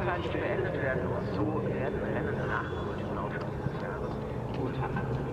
vorzeitig beendet werden muss. So werden Rennen nach dem Laufspruch des Jahres unter anderem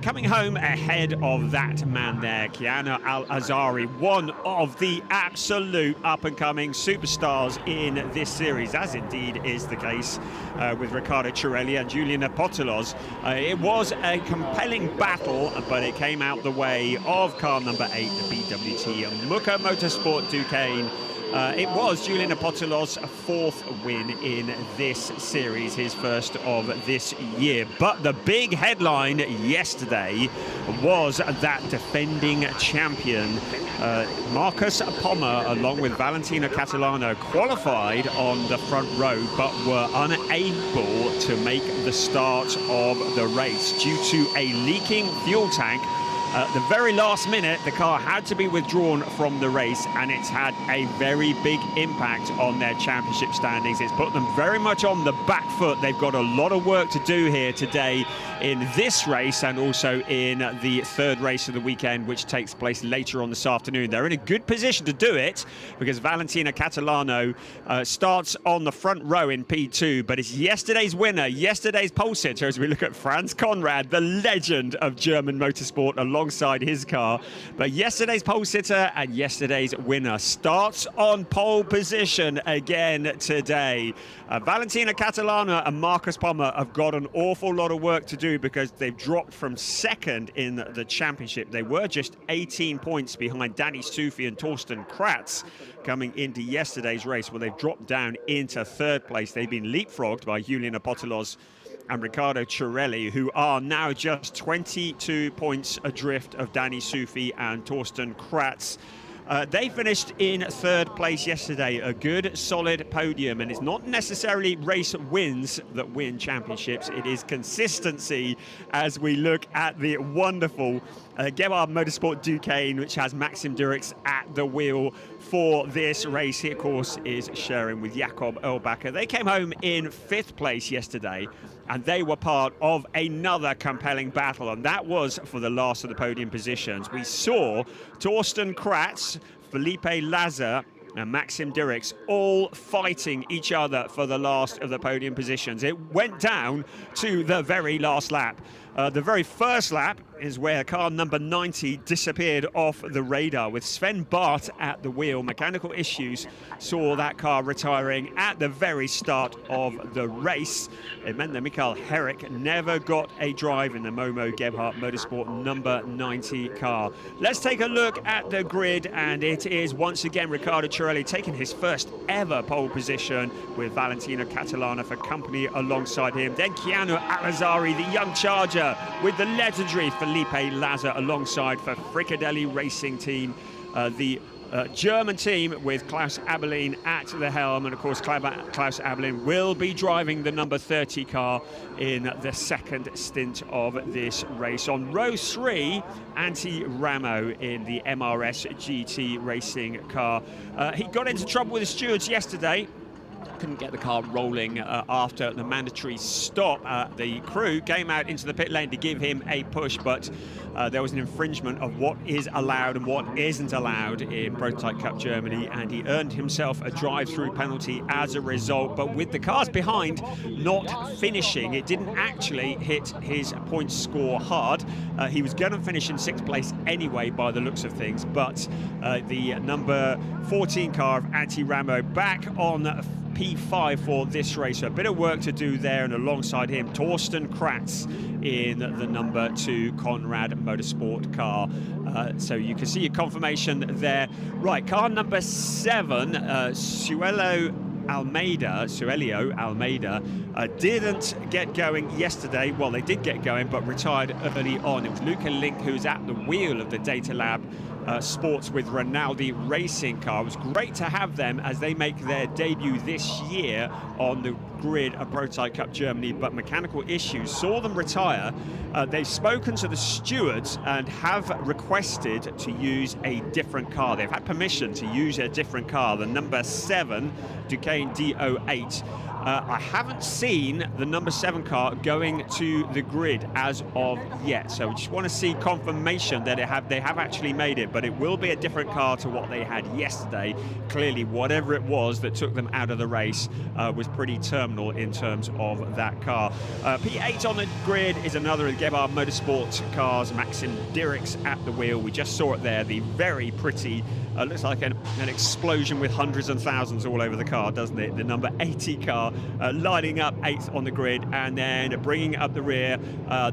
coming home ahead of that man there, Kiana Al-Azhari, one of the absolute up-and-coming superstars in this series, as indeed is the case with Riccardo Ciurelli and Julian Apostolos. It was a compelling battle, but it came out the way of car number 8, the BWT Motorsport Duquesne. It was Julian Apostolos' 4th win in this series, his first of this year. But the big headline yesterday was that defending champion, Marcus Pommer, along with Valentino Catalano, qualified on the front row, but were unable to make the start of the race due to a leaking fuel tank. At the very last minute, the car had to be withdrawn from the race, and it's had a very big impact on their championship standings. It's put them very much on the back foot. They've got a lot of work to do here today in this race and also in the 3rd race of the weekend, which takes place later on this afternoon. They're in a good position to do it because Valentino Catalano starts on the front row in P2, but it's yesterday's winner, yesterday's pole sitter, as we look at Franz Conrad, the legend of German motorsport, alongside his car. But yesterday's pole sitter and yesterday's winner starts on pole position again today. Valentino Catalano and Marcus Pommer have got an awful lot of work to do because they've dropped from 2nd in the championship. They were just 18 points behind Danny Sufi and Torsten Kratz coming into yesterday's race. Well, they've dropped down into 3rd place. They've been leapfrogged by Julian Apostolos and Riccardo Ciurelli, who are now just 22 points adrift of Danny Sufi and Torsten Kratz. They finished in 3rd place yesterday, a good solid podium, and it's not necessarily race wins that win championships, it is consistency as we look at the wonderful Gebhard Motorsport Duquesne, which has Maxim Durix at the wheel for this race. He, of course, is sharing with Jakob Erlbacher. They came home in 5th place yesterday, and they were part of another compelling battle, and that was for the last of the podium positions. We saw Torsten Kratz, Felipe Lazar, and Maxim Durix all fighting each other for the last of the podium positions. It went down to the very last lap. The very first lap is where car number 90 disappeared off the radar with Sven Bart at the wheel. Mechanical issues saw that car retiring at the very start of the race. It meant that Michael Herrick never got a drive in the Momo Gebhard Motorsport number 90 car. Let's take a look at the grid, and it is once again Riccardo Ciurelli taking his first ever pole position with Valentino Catalano for company alongside him. Then Keanu Al-Azhari, the young charger, with the legendary Felipe Lazar alongside for Fricadelli Racing Team, the German team with Klaus Abelin at the helm, and of course Klaus Abelin will be driving the number 30 car in the 2nd stint of this race. On row 3, Antti Ramo in the MRS GT racing car. He got into trouble with the stewards yesterday. Couldn't get the car rolling after the mandatory stop. The crew came out into the pit lane to give him a push, but there was an infringement of what is allowed and what isn't allowed in Prototype Cup Germany, and he earned himself a drive-through penalty as a result. But with the cars behind not finishing, it didn't actually hit his points score hard. He was going to finish in 6th place anyway by the looks of things, but the number 14 car of Antti Ramo back on P5 for this race. So a bit of work to do there, and alongside him, Torsten Kratz in the number 2 Conrad Motorsport car. So you can see your confirmation there. Right, car number 7, Suelio Almeida, didn't get going yesterday. Well, they did get going, but retired early on. It was Luca Link who was at the wheel of the Data Lab Sports with Rinaldi racing car. It was great to have them as they make their debut this year on the grid of Prototype Cup Germany, but mechanical issues saw them retire. They've spoken to the stewards and have requested to use a different car. They've had permission to use a different car, the number 7 Duqueine D08. I haven't seen the number 7 car going to the grid as of yet, so we just want to see confirmation that they have actually made it, but it will be a different car to what they had yesterday. Clearly, whatever it was that took them out of the race was pretty terminal in terms of that car. P8 on the grid is another of the ADAC Motorsport cars, Maxim Dirks at the wheel. We just saw it there, the very pretty, looks like an explosion with hundreds and thousands all over the car, doesn't it? The number 80 car lining up 8th on the grid, and then bringing up the rear,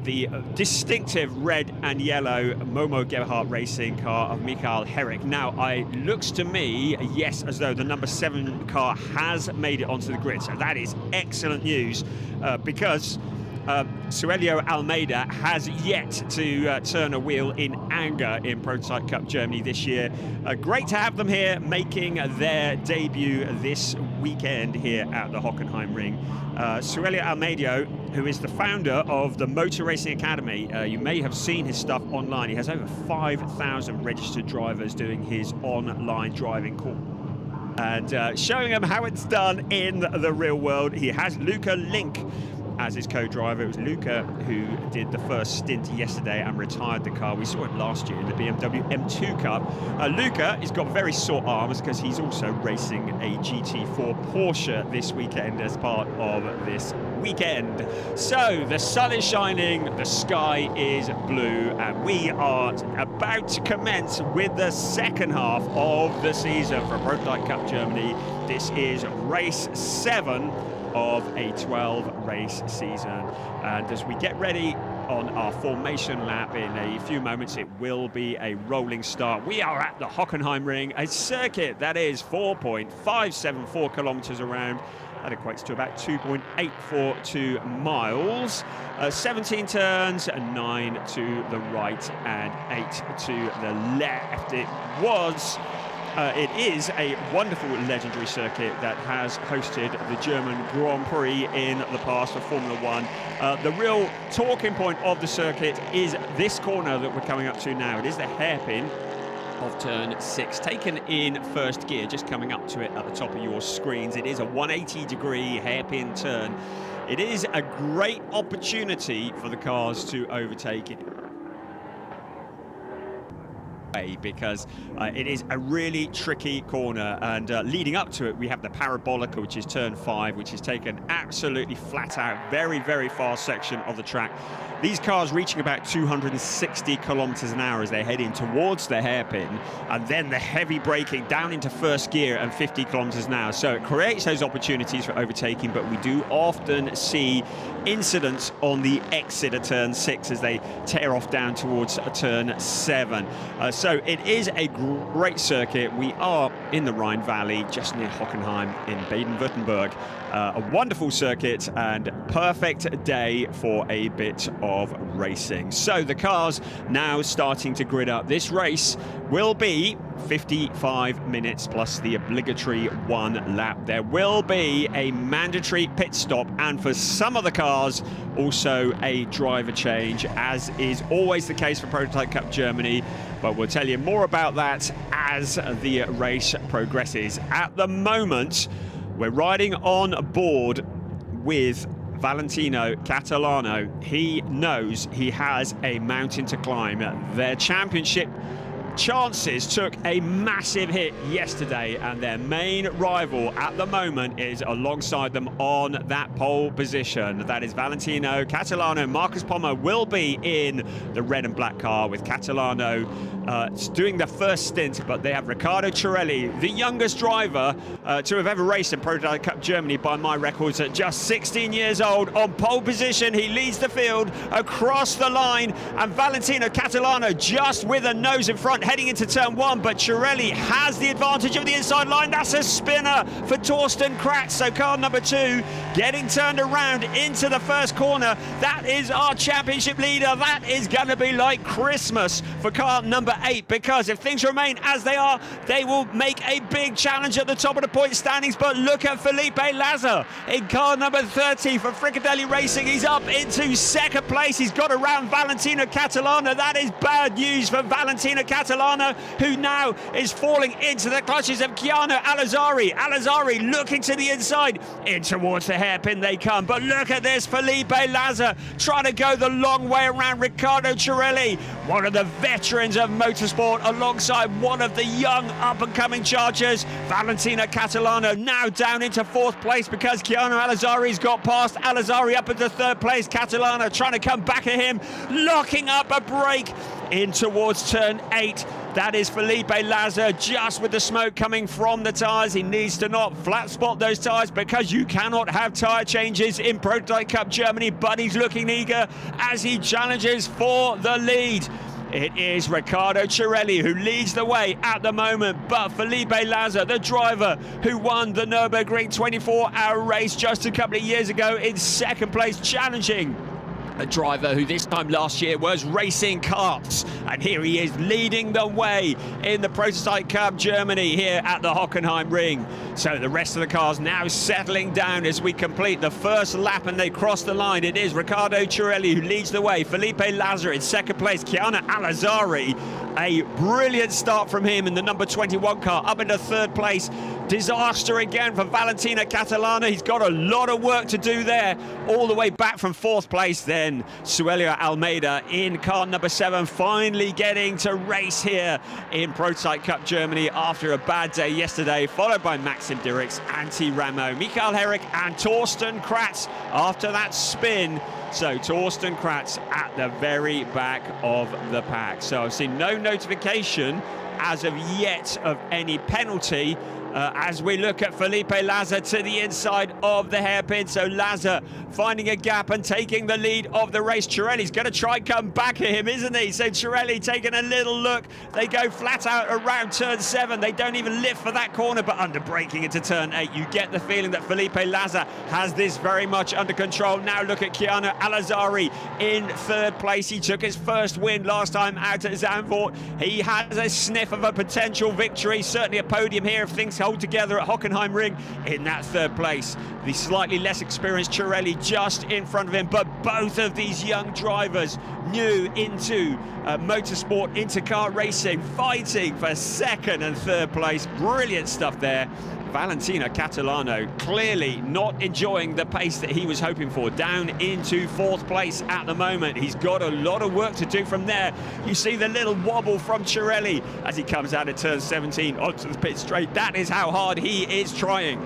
the distinctive red and yellow Momo Gebhardt racing car of Michael Herrick. Now, it looks to me, yes, as though the number 7 car has made it onto the grid, so that is excellent news because Suelio Almeida has yet to turn a wheel in anger in Prototype Cup Germany this year. Great to have them here making their debut this weekend here at the Hockenheimring. Suelio Almeida, who is the founder of the Motor Racing Academy, you may have seen his stuff online. He has over 5,000 registered drivers doing his online driving course and showing them how it's done in the real world. He has Luca Link as his co-driver. It was Luca who did the first stint yesterday and retired the car. We saw it last year in the BMW M2 Cup. Luca has got very sore arms because he's also racing a GT4 Porsche this weekend as part of this weekend. So the sun is shining, the sky is blue, and we are about to commence with the second half of the season for Prototype Cup Germany. This is race 7 of a 12-race season, and as we get ready on our formation lap in a few moments, it will be a rolling start. We are at the Hockenheimring, a circuit that is 4.574 kilometers around. That equates to about 2.842 miles. 17 turns, 9 to the right and 8 to the left. It is a wonderful legendary circuit that has hosted the German Grand Prix in the past for Formula One. The real talking point of the circuit is this corner that we're coming up to now. It is the hairpin of turn 6, taken in first gear, just coming up to it at the top of your screens. It is a 180-degree hairpin turn. It is a great opportunity for the cars to overtake it, because it is a really tricky corner, and leading up to it we have the Parabolica, which is turn 5, which is taken absolutely flat out, very fast section of the track. These cars reaching about 260 kilometers an hour as they're heading towards the hairpin, and then the heavy braking down into first gear and 50 kilometers an hour. So it creates those opportunities for overtaking, but we do often see incidents on the exit of turn 6 as they tear off down towards turn 7. So it is a great circuit. We are in the Rhine Valley, just near Hockenheim in Baden-Württemberg. A wonderful circuit and perfect day for a bit of racing. So the cars now starting to grid up. This race will be 55 minutes plus the obligatory 1 lap. There will be a mandatory pit stop, and for some of the cars also a driver change, as is always the case for Prototype Cup Germany, but we'll tell you more about that as the race progresses. At the moment, we're riding on board with Valentino Catalano. He knows he has a mountain to climb. Their championship chances took a massive hit yesterday, and their main rival at the moment is alongside them on that pole position. That is Valentino Catalano. Marcus Pommer will be in the red and black car, with Catalano doing the first stint, but they have Riccardo Cirelli, the youngest driver to have ever raced in Prototype Cup Germany by my records, at just 16 years old. On pole position, he leads the field across the line, and Valentino Catalano just with a nose in front heading into turn 1, but Cirelli has the advantage of the inside line. That's a spinner for Torsten Kratz, so car number 2 getting turned around into the first corner. That is our championship leader. That is going to be like Christmas for car number 8, because if things remain as they are, they will make a big challenge at the top of the point standings. But look at Felipe Laza in car number 30 for Fricadelli Racing. He's up into second place. He's got around Valentino Catalano. That is bad news for Valentino Catalano, who now is falling into the clutches of Chiano Alazzari. Alazzari looking to the inside, in towards the hairpin they come. But look at this, Felipe Laza trying to go the long way around Riccardo Cirelli, one of the veterans of motorsport, alongside one of the young up-and-coming chargers. Valentino Catalano now down into 4th place because Chiano Alazzari's got past. Alazzari up into 3rd place. Catalano trying to come back at him, locking up a break in towards turn 8. That is Felipe Laza, just with the smoke coming from the tyres. He needs to not flat spot those tyres, because you cannot have tyre changes in Prototype Cup Germany, but he's looking eager as he challenges for the lead. It is Riccardo Cirelli who leads the way at the moment, but Felipe Laza, the driver who won the Nürburgring 24-hour race just a couple of years ago, in 2nd place, challenging a driver who this time last year was racing karts, and here he is leading the way in the Prototype Cup Germany here at the Hockenheimring. So the rest of the cars now settling down as we complete the first lap and they cross the line. It is Riccardo Cirelli who leads the way, Felipe Laza in 2nd place, Chiano Alazzari, a brilliant start from him in the number 21 car, up into 3rd place. Disaster again for Valentino Catalano. He's got a lot of work to do there, all the way back from 4th place. Then Suelio Almeida in car number 7, finally getting to race here in Prototype Cup Germany after a bad day yesterday, followed by Maxim Dirks, Antti Ramo, Mikael Herrick and Torsten Kratz after that spin. So Torsten Kratz at the very back of the pack. So I've seen no notification as of yet of any penalty as we look at Felipe Laza to the inside of the hairpin. So Laza finding a gap and taking the lead of the race. Cirelli's going to try and come back at him, isn't he? So Cirelli taking a little look. They go flat out around turn 7. They don't even lift for that corner, but under braking into turn 8. You get the feeling that Felipe Laza has this very much under control. Now look at Chiano Alazzari in 3rd place. He took his first win last time out at Zandvoort. He has a sniff of a potential victory, certainly a podium here if things hold together at Hockenheimring in that 3rd place. The slightly less experienced Cirelli just in front of him, but both of these young drivers new into motorsport, into car racing, fighting for 2nd and 3rd place. Brilliant stuff there. Valentino Catalano clearly not enjoying the pace that he was hoping for, down into 4th place at the moment. He's got a lot of work to do from there. You see the little wobble from Cirelli as he comes out of turn 17 onto the pit straight. That is how hard he is trying.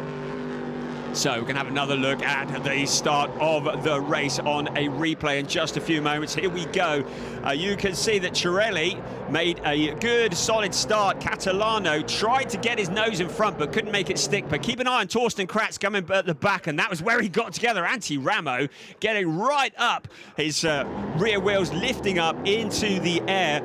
So we're going to have another look at the start of the race on a replay in just a few moments. Here we go. You can see that Cirelli made a good, solid start. Catalano tried to get his nose in front, but couldn't make it stick. But keep an eye on Torsten Kratz coming at the back, and that was where he got together. Antti Ramo getting right up, his rear wheels lifting up into the air.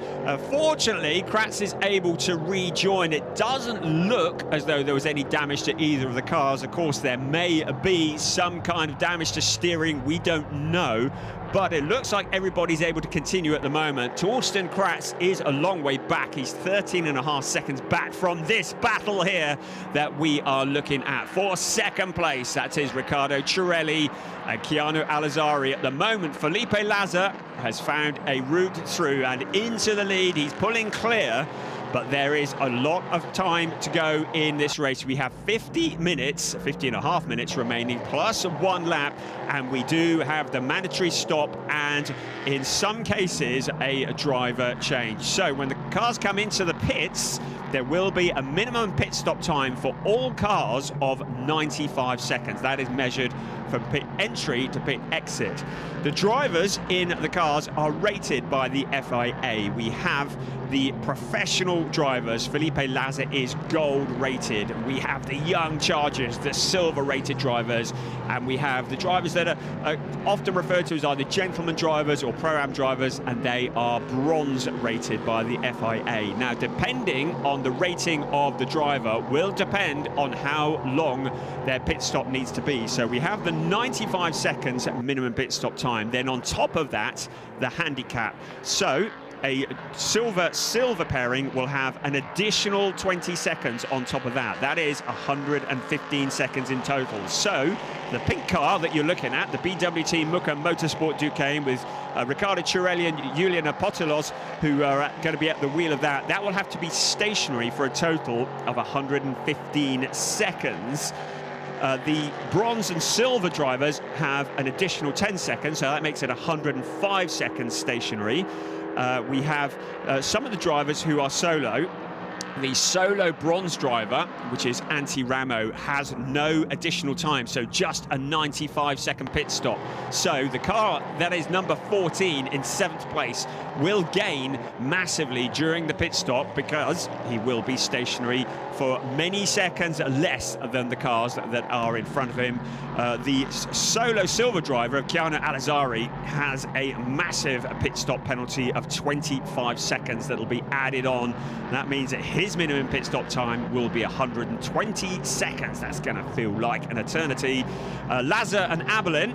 Fortunately, Kratz is able to rejoin. It doesn't look as though there was any damage to either of the cars. Of course, there may be some kind of damage to steering. We don't know. But it looks like everybody's able to continue at the moment. Torsten Kratz is a long way back. He's 13.5 seconds back from this battle here that we are looking at. For 2nd place, that is Riccardo Cirelli and Chiano Alazzari. At the moment, Felipe Laza has found a route through and into the lead. He's pulling clear, but there is a lot of time to go in this race. We have 50 minutes, 50.5 minutes remaining, plus 1 lap, and we do have the mandatory stop and, in some cases, a driver change. So when the cars come into the pits, there will be a minimum pit stop time for all cars of 95 seconds. That is measured from pit entry to pit exit. The drivers in the cars are rated by the FIA. We have the professional drivers, Felipe Laza is gold rated. We have the young chargers, the silver rated drivers, and we have the drivers that are often referred to as either gentleman drivers or pro-am drivers, and they are bronze rated by the FIA. Now, depending on the rating of the driver will depend on how long their pit stop needs to be. So we have the 95 seconds minimum pit stop time. Then on top of that, the handicap. So a silver pairing will have an additional 20 seconds on top of that. That is 115 seconds in total. So the pink car that you're looking at, the BWT Motorsport Duquesne with Riccardo Cirelli and Julian Apostolos, who are going to be at the wheel of that, that will have to be stationary for a total of 115 seconds. The bronze and silver drivers have an additional 10 seconds, so that makes it 105 seconds stationary. We have some of the drivers who are solo. The solo bronze driver, which is Antti Ramo, has no additional time, so just a 95-second pit stop. So the car that is number 14 in 7th place will gain massively during the pit stop because he will be stationary for many seconds less than the cars that are in front of him. The solo silver driver, Chiara Alazzari, has a massive pit stop penalty of 25 seconds that will be added on. That means that his minimum pit stop time will be 120 seconds. That's going to feel like an eternity. Laza and Abelin,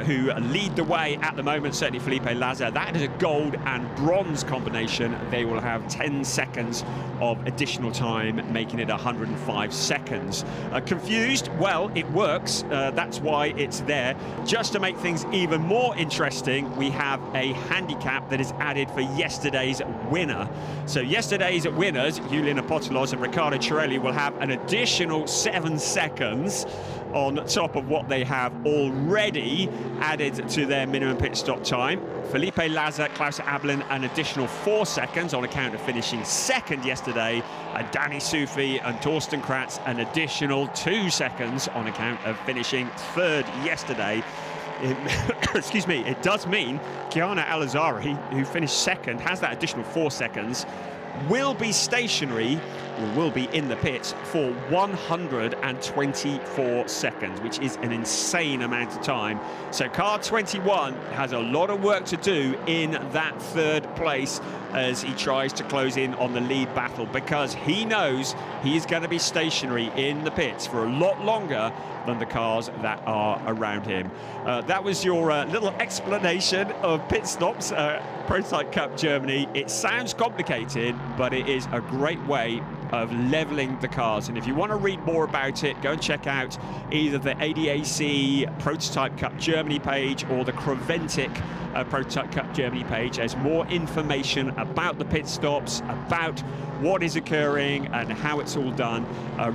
who lead the way at the moment, certainly Felipe Laza, that is a gold and bronze combination. They will have 10 seconds of additional time, making it 105 seconds. Confused? Well, it works. That's why it's there. Just to make things even more interesting, we have a handicap that is added for yesterday's winner. So yesterday's winners, Julian Apostolos and Riccardo Cirelli, will have an additional 7 seconds on top of what they have already added to their minimum pit stop time. Felipe Laza, Klaus Abelin, an additional 4 seconds on account of finishing second yesterday, and Danny Sufi and Torsten Kratz an additional 2 seconds on account of finishing third yesterday. Excuse me, it does mean Chiara Alazzari, who finished second, has that additional 4 seconds, will be stationary, or will be in the pits for 124 seconds, which is an insane amount of time. So car 21 has a lot of work to do in that third place as he tries to close in on the lead battle, because he knows he is going to be stationary in the pits for a lot longer than the cars that are around him. That was your little explanation of pit stops, Prototype Cup Germany. It sounds complicated, but it is a great way of leveling the cars. And if you want to read more about it, go and check out either the ADAC Prototype Cup Germany page or the Creventic Prototype Cup Germany page. There's more information about the pit stops, about what is occurring and how it's all done.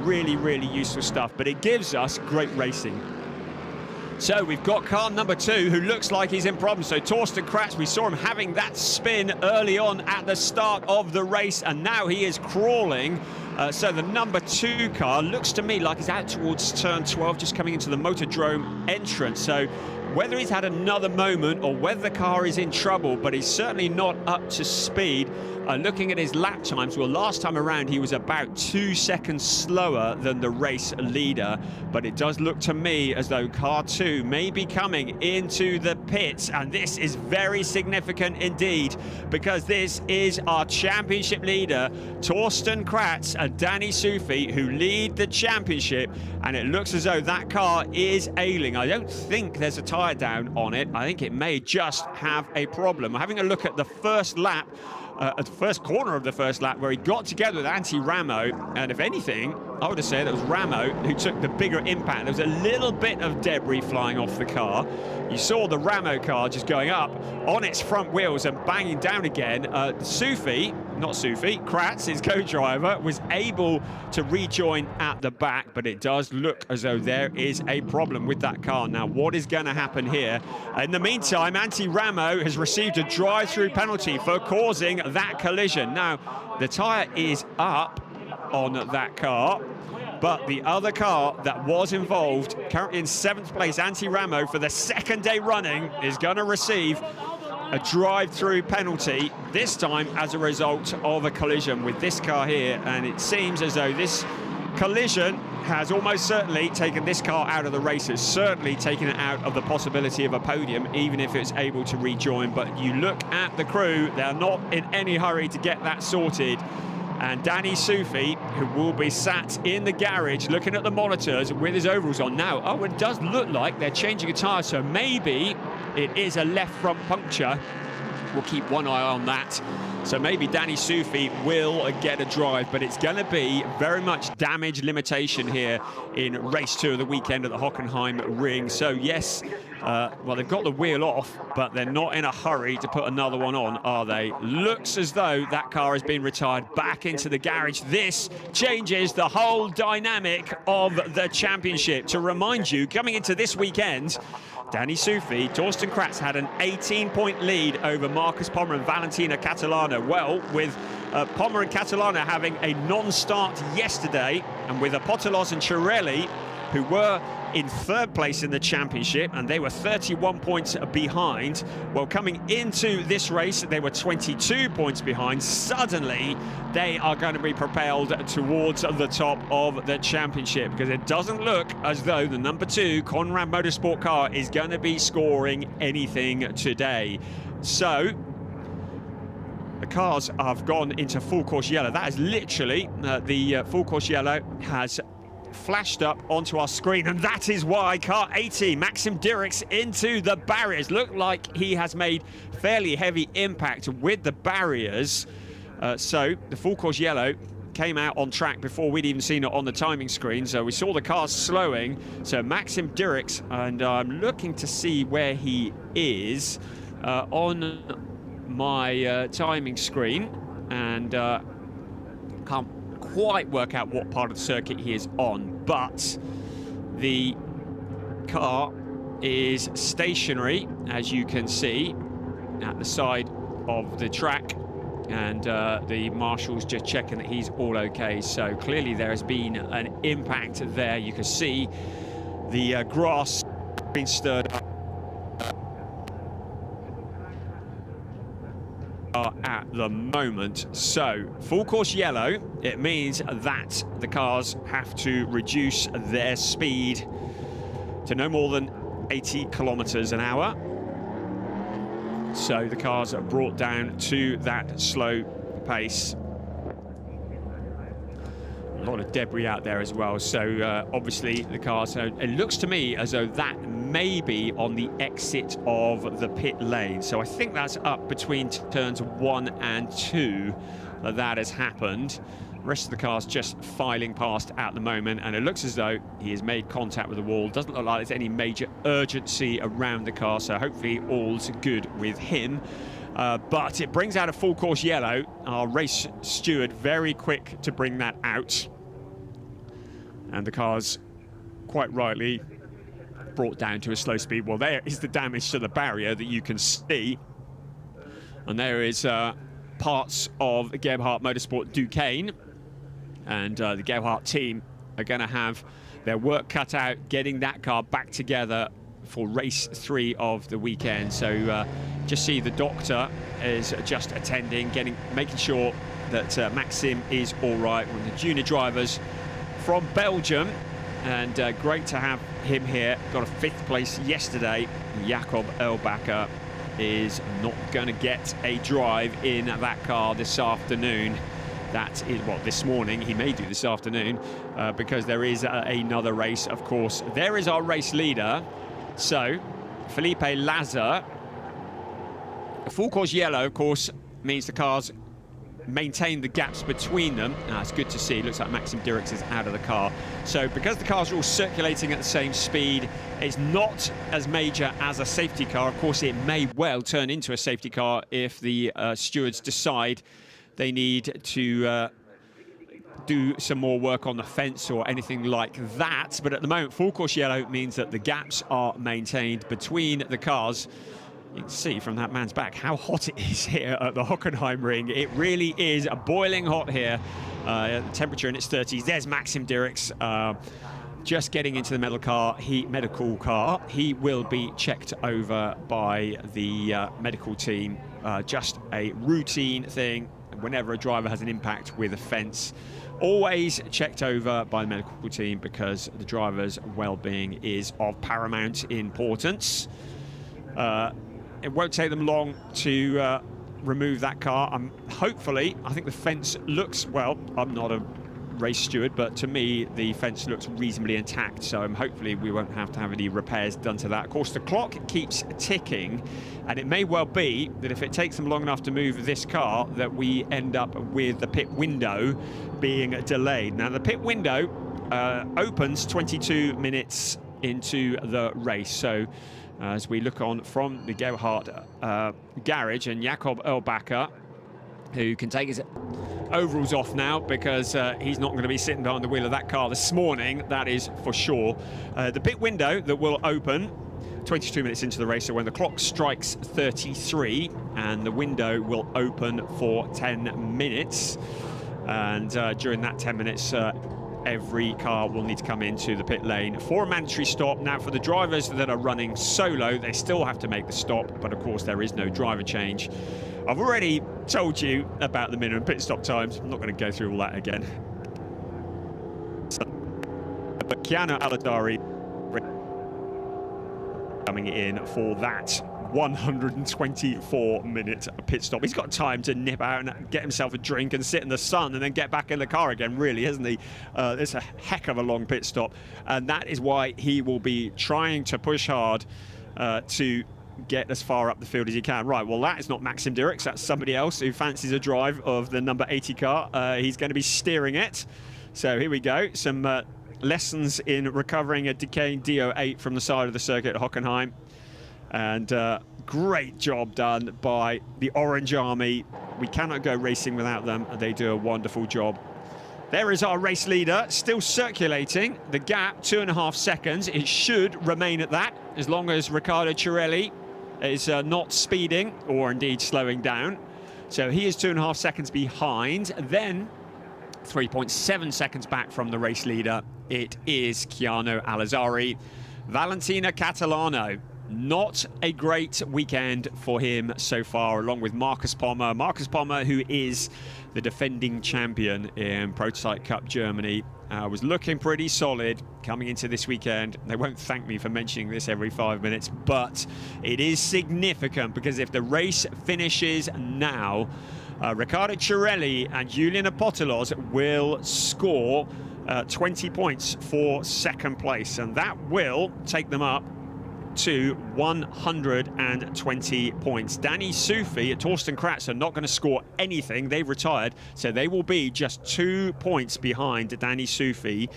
Really, really useful stuff, but it gives us great racing. So we've got car number 2, who looks like he's in problems. So Torsten Kratz, we saw him having that spin early on at the start of the race, and now he is crawling. So the number 2 car looks to me like he's out towards turn 12, just coming into the Motordrome entrance. So whether he's had another moment or whether the car is in trouble, but he's certainly not up to speed. Looking at his lap times, well, last time around he was about 2 seconds slower than the race leader, but it does look to me as though car 2 may be coming into the pits, and this is very significant indeed, because this is our championship leader, Torsten Kratz and Danny Sufi, who lead the championship, and it looks as though that car is ailing. I don't think there's a tyre down on it. I think it may just have a problem. Having a look at the first lap, at the first corner of the first lap, where he got together with Antti Ramo, and if anything, I would have said it was Ramo who took the bigger impact. There was a little bit of debris flying off the car. You saw the Ramo car just going up on its front wheels and banging down again. Kratz, his co-driver, was able to rejoin at the back, but it does look as though there is a problem with that car. Now, what is going to happen here? In the meantime, Antti Ramo has received a drive-through penalty for causing that collision. Now, the tyre is up on that car, but the other car that was involved, currently in 7th place, Antti Ramo, for the second day running, is going to receive a drive-through penalty, this time as a result of a collision with this car here, and it seems as though this collision has almost certainly taken this car out of the race. It's certainly taken it out of the possibility of a podium, even if it's able to rejoin. But you look at the crew, they're not in any hurry to get that sorted. And Danny Sufi, who will be sat in the garage looking at the monitors with his overalls on now. Oh, it does look like they're changing a tyre, so maybe it is a left front puncture. We'll keep one eye on that. So maybe Danny Sufi will get a drive, but it's going to be very much damage limitation here in race 2 of the weekend at the Hockenheimring. So yes, well, they've got the wheel off, but they're not in a hurry to put another one on, are they? Looks as though that car has been retired back into the garage. This changes the whole dynamic of the championship. To remind you, coming into this weekend, Danny Sufi, Torsten Kratz had an 18-point lead over Marcus Pommer and Valentina Catalana. Well, with Pommer and Catalana having a non-start yesterday, and with Apotelos and Cirelli, who were in 3rd place in the championship, and they were 31 points behind. Well, coming into this race, they were 22 points behind. Suddenly, they are going to be propelled towards the top of the championship, because it doesn't look as though the number 2 Conrad Motorsport car is going to be scoring anything today. So the cars have gone into full course yellow. That is literally the full course yellow has flashed up onto our screen, and that is why car 18, Maxim Dirks, into the barriers. Looked like he has made fairly heavy impact with the barriers. So the full course yellow came out on track before we'd even seen it on the timing screen. So we saw the cars slowing. So Maxim Dirks, and I'm looking to see where he is on my timing screen, and can't quite work out what part of the circuit he is on, but the car is stationary, as you can see, at the side of the track, and the marshal's just checking that he's all okay. So clearly there has been an impact there. You can see the grass being stirred up at the moment. So full course yellow, it means that the cars have to reduce their speed to no more than 80 kilometers an hour. So the cars are brought down to that slow pace. A lot of debris out there as well, so obviously the cars, it looks to me as though that may be on the exit of the pit lane. So I think that's up between turns 1 and 2 that has happened. The rest of the cars just filing past at the moment, and it looks as though he has made contact with the wall. Doesn't look like there's any major urgency around the car, so hopefully all's good with him. But it brings out a full course yellow. Our race steward very quick to bring that out, and the car's quite rightly brought down to a slow speed. Well, there is the damage to the barrier that you can see, and there is parts of Gebhardt Motorsport Duquesne, and the Gebhardt team are going to have their work cut out getting that car back together for race 3 of the weekend. So just see the doctor is just attending, making sure that Maxim is all right. One of the junior drivers from Belgium, and great to have him here. Got a 5th place yesterday. Jakob Erlbacher is not going to get a drive in that car this afternoon. That is, well, this morning. He may do this afternoon because there is another race, of course. There is our race leader. So, Felipe Lazar. A full course yellow, of course, means the cars maintain the gaps between them. It's good to see. Looks like Maxim Dirks is out of the car. So because the cars are all circulating at the same speed, it's not as major as a safety car. Of course, it may well turn into a safety car if the stewards decide they need to do some more work on the fence or anything like that. But at the moment, full course yellow means that the gaps are maintained between the cars. You can see from that man's back how hot it is here at the Hockenheimring. It really is boiling hot here. The temperature in its 30s. There's Maxim Dirks. just getting into the medical car. He will be checked over by the medical team. Just a routine thing. Whenever a driver has an impact with a fence, always checked over by the medical team, because the driver's well-being is of paramount importance. It won't take them long to remove that car. Hopefully, I think the fence looks, well, I'm not a race steward, but to me the fence looks reasonably intact, so hopefully we won't have to have any repairs done to that. Of course, the clock keeps ticking, and it may well be that if it takes them long enough to move this car, that we end up with the pit window being delayed. Now, the pit window opens 22 minutes into the race, so as we look on from the Gerhardt garage, and Jakob Erlbacher, who can take his overalls off now, because he's not going to be sitting behind the wheel of that car this morning, that is for sure. The pit window that will open 22 minutes into the race, so when the clock strikes 33, and the window will open for 10 minutes. And during that 10 minutes, every car will need to come into the pit lane for a mandatory stop. Now, for the drivers that are running solo, they still have to make the stop, but of course there is no driver change. I've already told you about the minimum pit stop times. I'm not going to go through all that again. But Keanu Aladari coming in for that 124-minute pit stop. He's got time to nip out and get himself a drink and sit in the sun and then get back in the car again, really, isn't he? It's a heck of a long pit stop, and that is why he will be trying to push hard to get as far up the field as he can. Right, well, that is not Maxim Dirks. That's somebody else who fancies a drive of the number 80 car. He's going to be steering it. So here we go. Some lessons in recovering a decaying DO8 from the side of the circuit at Hockenheim. And great job done by the Orange Army. We cannot go racing without them. They do a wonderful job. There is our race leader, still circulating. The gap, 2.5 seconds. It should remain at that, as long as Riccardo Cirelli is not speeding or indeed slowing down. So he is 2.5 seconds behind. Then 3.7 seconds back from the race leader, it is Keanu Alazzari. Valentina Catalano, not a great weekend for him so far, along with Marcus Pommer. Marcus Pommer, who is the defending champion in Prototype Cup Germany, was looking pretty solid coming into this weekend. They won't thank me for mentioning this every 5 minutes, but it is significant, because if the race finishes now, Riccardo Cirelli and Julian Apotelos will score 20 points for second place, and that will take them up to 120 points. Danny Sufi at Torsten Kratz are not going to score anything. They've retired, so they will be just 2 points behind Danny Sufi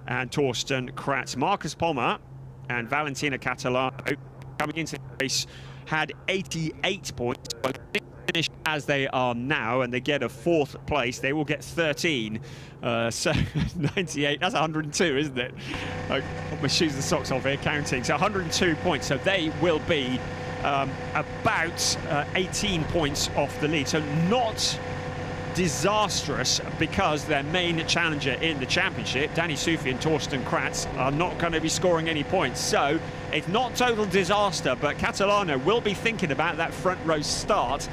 and Torsten Kratz. Marcus Pommer and Valentina Catalano coming into the race had 88 points. But finish as they are now, and they get a 4th place, they will get 13. So 98, that's 102, isn't it? I put my shoes and socks off here counting. So 102 points, so they will be about 18 points off the lead. So not disastrous, because their main challenger in the championship, Danny Sufi and Torsten Kratz, are not going to be scoring any points. So it's not total disaster, but Catalano will be thinking about that front row start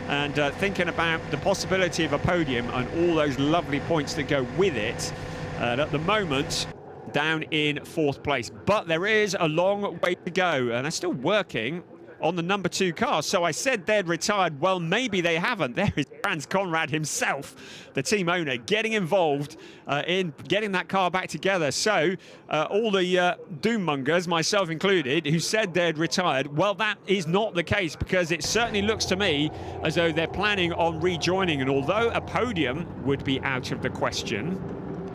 and thinking about the possibility of a podium and all those lovely points that go with it. And at the moment, down in 4th place. But there is a long way to go, and they're still working on the number 2 car. So I said they'd retired. Well, maybe they haven't. There is Franz Conrad himself, the team owner, getting involved in getting that car back together. So all the doommongers, myself included, who said they'd retired, well, that is not the case, because it certainly looks to me as though they're planning on rejoining. And although a podium would be out of the question,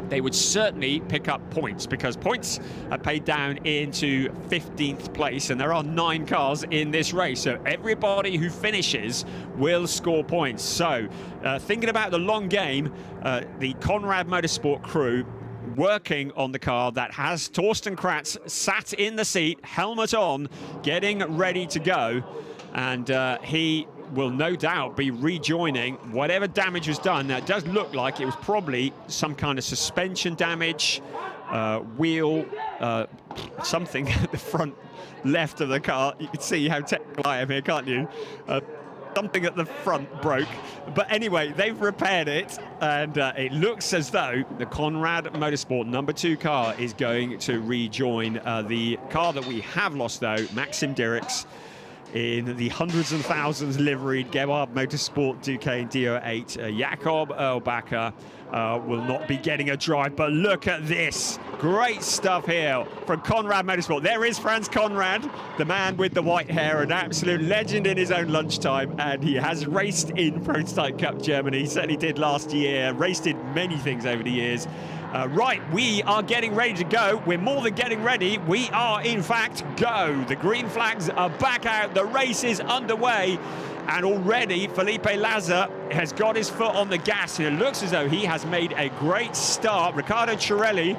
they would certainly pick up points, because points are paid down into 15th place, and there are 9 cars in this race, so everybody who finishes will score points. So thinking about the long game, the Conrad Motorsport crew working on the car that has Torsten Kratz sat in the seat, helmet on, getting ready to go, and he will no doubt be rejoining whatever damage was done. Now, it does look like it was probably some kind of suspension damage, wheel, something at the front left of the car. You can see how technical I am here, can't you? Something at the front broke, but anyway, they've repaired it, and it looks as though the Conrad Motorsport #2 car is going to rejoin the car that we have lost, though, Maxim Dirks, in the hundreds and thousands liveried Gebhard Motorsport Duqueine DO8. Jakob Erlbacher will not be getting a drive, but look at this. Great stuff here from Conrad Motorsport. There is Franz Conrad, the man with the white hair, an absolute legend in his own lunchtime, and he has raced in Prototype Cup Germany. He certainly did last year, raced in many things over the years. Right, we are getting ready to go. We're more than getting ready. We are, in fact, go. The green flags are back out. The race is underway. And already, Felipe Laza has got his foot on the gas. And it looks as though he has made a great start. Riccardo Cirelli,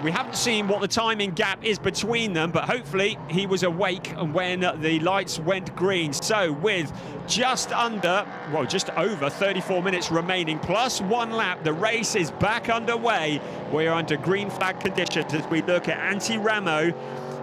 we haven't seen what the timing gap is between them, but hopefully he was awake when the lights went green. So with just over 34 minutes remaining, plus 1 lap, the race is back underway. We are under green flag conditions as we look at Antti Ramo.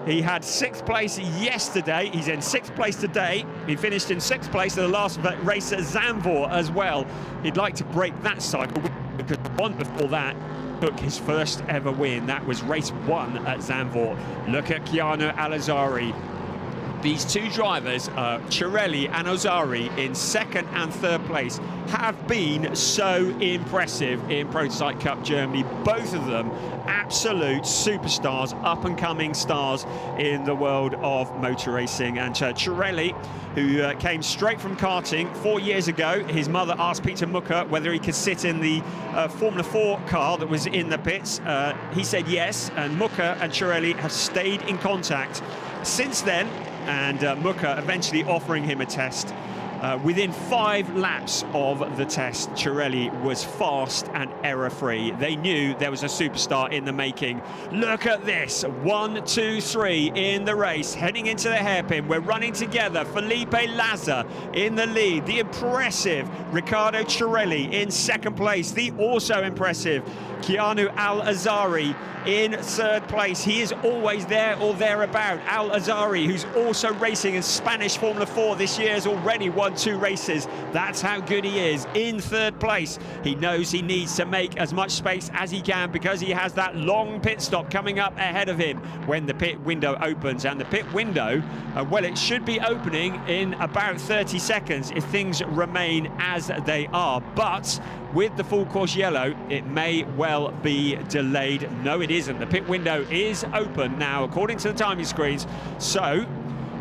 He had 6th place yesterday. He's in 6th place today. He finished in 6th place in the last race at Zandvoort as well. He'd like to break that cycle because the one before that took his first ever win. That was race 1 at Zandvoort. Look at Keanu Al-Azari. These two drivers, Cirelli and Ozari, in 2nd and 3rd place, have been so impressive in Prototype Cup Germany. Both of them absolute superstars, up-and-coming stars in the world of motor racing. And Cirelli, who came straight from karting 4 years ago, his mother asked Peter Mucker whether he could sit in the Formula 4 car that was in the pits. He said yes, and Mucker and Cirelli have stayed in contact since then, and Mucker eventually offering him a test. Within 5 laps of the test, Cirelli was fast and error-free. They knew there was a superstar in the making. Look at this, 1, 2, 3 in the race, heading into the hairpin. We're running together. Felipe Laza in the lead. The impressive Riccardo Cirelli in 2nd place. The also impressive Keanu Al-Azari in 3rd place. He is always there or thereabout. Al-Azari, who's also racing in Spanish Formula 4 this year, has already won 2 races. That's how good he is. In 3rd place, he knows he needs to make as much space as he can because he has that long pit stop coming up ahead of him when the pit window opens. And the pit window, well, it should be opening in about 30 seconds if things remain as they are. But with the full course yellow, it may well be delayed. No, it isn't. The pit window is open now, according to the timing screens. So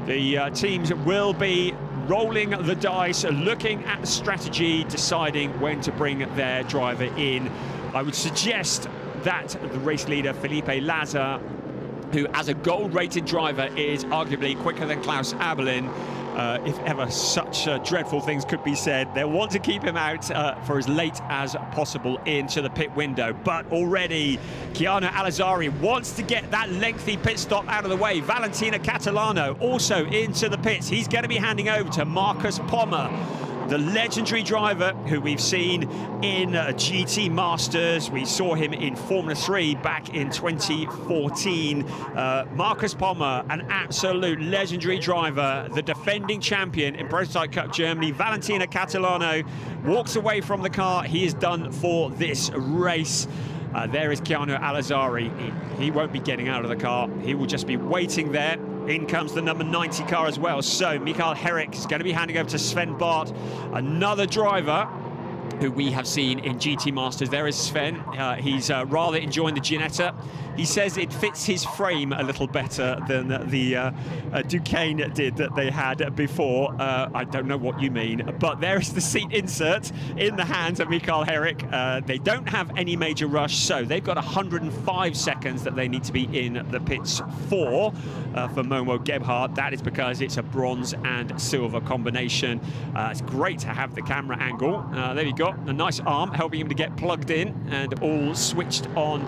the teams will be rolling the dice, looking at the strategy, deciding when to bring their driver in. I would suggest that the race leader, Felipe Laza, who as a gold-rated driver is arguably quicker than Klaus Abelin, if ever such dreadful things could be said. They'll want to keep him out for as late as possible into the pit window. But already, Keanu Al-Azari wants to get that lengthy pit stop out of the way. Valentina Catalano also into the pits. He's going to be handing over to Marcus Pommer, the legendary driver who we've seen in GT Masters. We saw him in Formula 3 back in 2014. Marcus Pommer, an absolute legendary driver, the defending champion in Prototype Cup Germany. Valentina Catalano walks away from the car. He is done for this race. There is Keanu Al-Azari. He won't be getting out of the car. He will just be waiting there. In comes the number 90 car as well. So Mikael Herrick is going to be handing over to Sven Bart, another driver who we have seen in GT Masters. There is Sven. He's rather enjoying the Ginetta. He says it fits his frame a little better than the Duqueine did that they had before. I don't know what you mean, but there is the seat insert in the hands of Mikael Herrick. They don't have any major rush, so they've got 105 seconds that they need to be in the pits for Momo Gebhard. That is because it's a bronze and silver combination. It's great to have the camera angle. There you go, a nice arm helping him to get plugged in and all switched on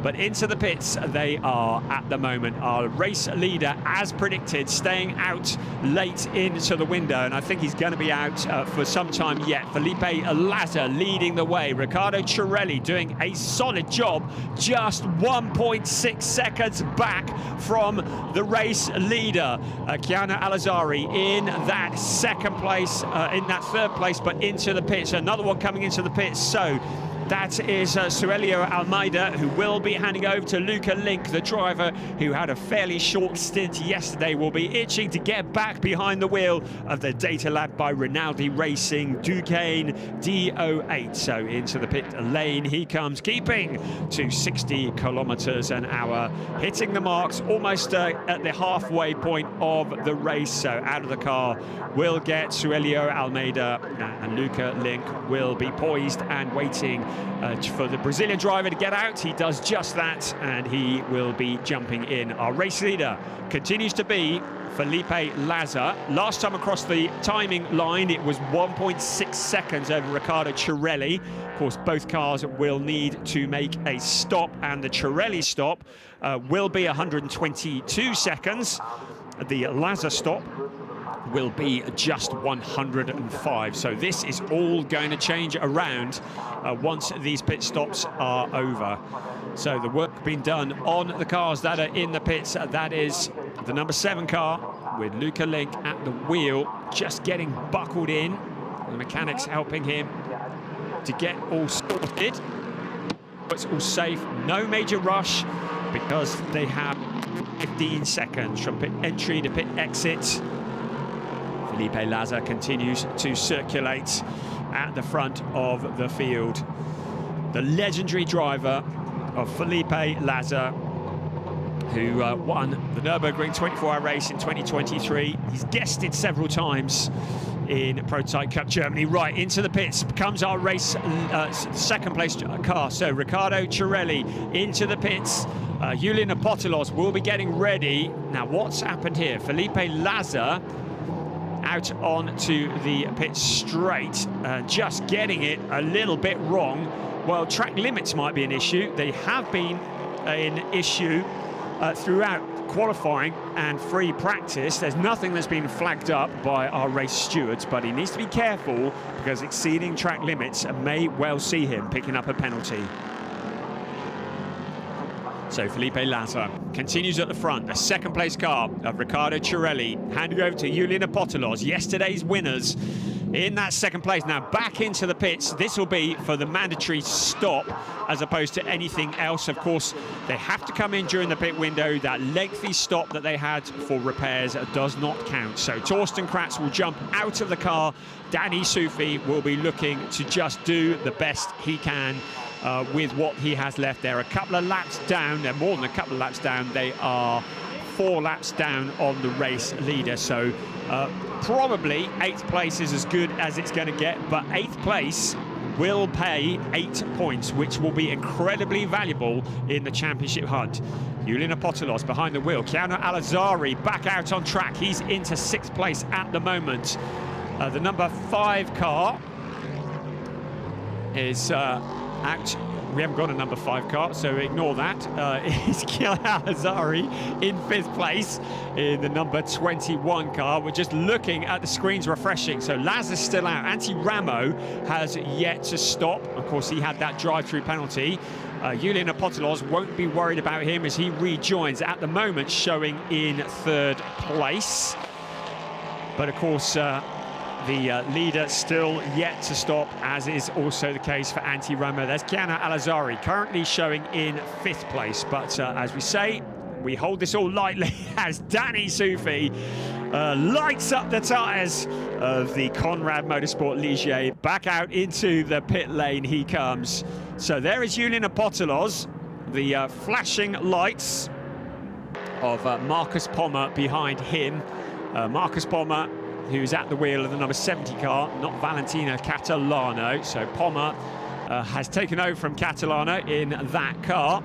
but into the pits they are at the moment. Our race leader, as predicted, staying out late into the window, and I think he's going to be out for some time yet. Felipe Lazar leading the way. Riccardo Cirelli doing a solid job, just 1.6 seconds back from the race leader. Chiara Alazzari in that second place, in that third place, but into the pits. Another one coming into the pits. So that is Suelio Almeida, who will be handing over to Luca Link, the driver who had a fairly short stint yesterday, will be itching to get back behind the wheel of the Data Lab by Rinaldi Racing Duquesne D08. So into the pit lane he comes, keeping to 60 kilometers an hour, hitting the marks almost at the halfway point of the race. So out of the car will get Suelio Almeida, and Luca Link will be poised and waiting for the Brazilian driver to get out. He does just that, and he will be jumping in. Our race leader continues to be Felipe Lazar. Last time across the timing line, it was 1.6 seconds over Riccardo Cirelli. Of course, both cars will need to make a stop, and the Cirelli stop will be 122 seconds. The Lazar stop will be just 105. So this is all going to change around once these pit stops are over. So the work being done on the cars that are in the pits, that is the number 7 car with Luca Link at the wheel, just getting buckled in. The mechanics helping him to get all sorted. It's all safe, no major rush, because they have 15 seconds from pit entry to pit exit. Felipe Lazar continues to circulate at the front of the field. The legendary driver of Felipe Lazar, who won the Nürburgring 24-hour race in 2023. He's guested several times in Prototype Cup Germany. Right, into the pits comes our race second place car. So Riccardo Cirelli into the pits. Julian Apotelos will be getting ready. Now, what's happened here? Felipe Lazar out onto the pit straight, just getting it a little bit wrong. Well, track limits might be an issue. They have been an issue throughout qualifying and free practice. There's nothing that's been flagged up by our race stewards, but he needs to be careful because exceeding track limits may well see him picking up a penalty. So Felipe Lazar continues at the front, the second place car of Riccardo Cirelli, handing over to Julian Apotelos, yesterday's winners in that second place. Now back into the pits. This will be for the mandatory stop as opposed to anything else. Of course, they have to come in during the pit window. That lengthy stop that they had for repairs does not count. So Torsten Kratz will jump out of the car. Danny Sufi will be looking to just do the best he can with what he has left. They're a couple of laps down. They're more than a couple of laps down. They are 4 laps down on the race leader. So probably 8th place is as good as it's going to get, but 8th place will pay 8 points, which will be incredibly valuable in the championship hunt. Julian Apotelos behind the wheel. Chiara Alazzari back out on track. He's into 6th place at the moment. The number 5 car is out. We haven't got a number 5 car, so ignore that. It's Chiara Alazzari in 5th place in the number 21 car. We're just looking at the screens refreshing. So Lazar's still out. Antti Ramo has yet to stop. Of course, he had that drive-through penalty. Julian Apotelos won't be worried about him as he rejoins, at the moment showing in 3rd place. But of course, the leader still yet to stop, as is also the case for Antti Ramo. There's Chiara Alazzari currently showing in 5th place. But as we say, we hold this all lightly as Danny Sufi lights up the tyres of the Conrad Motorsport Ligier. Back out into the pit lane he comes. So there is Julian Apotelos, the flashing lights of Marcus Pommer behind him. Marcus Pommer, who's at the wheel of the number 70 car, not Valentino Catalano. So Pommer has taken over from Catalano in that car.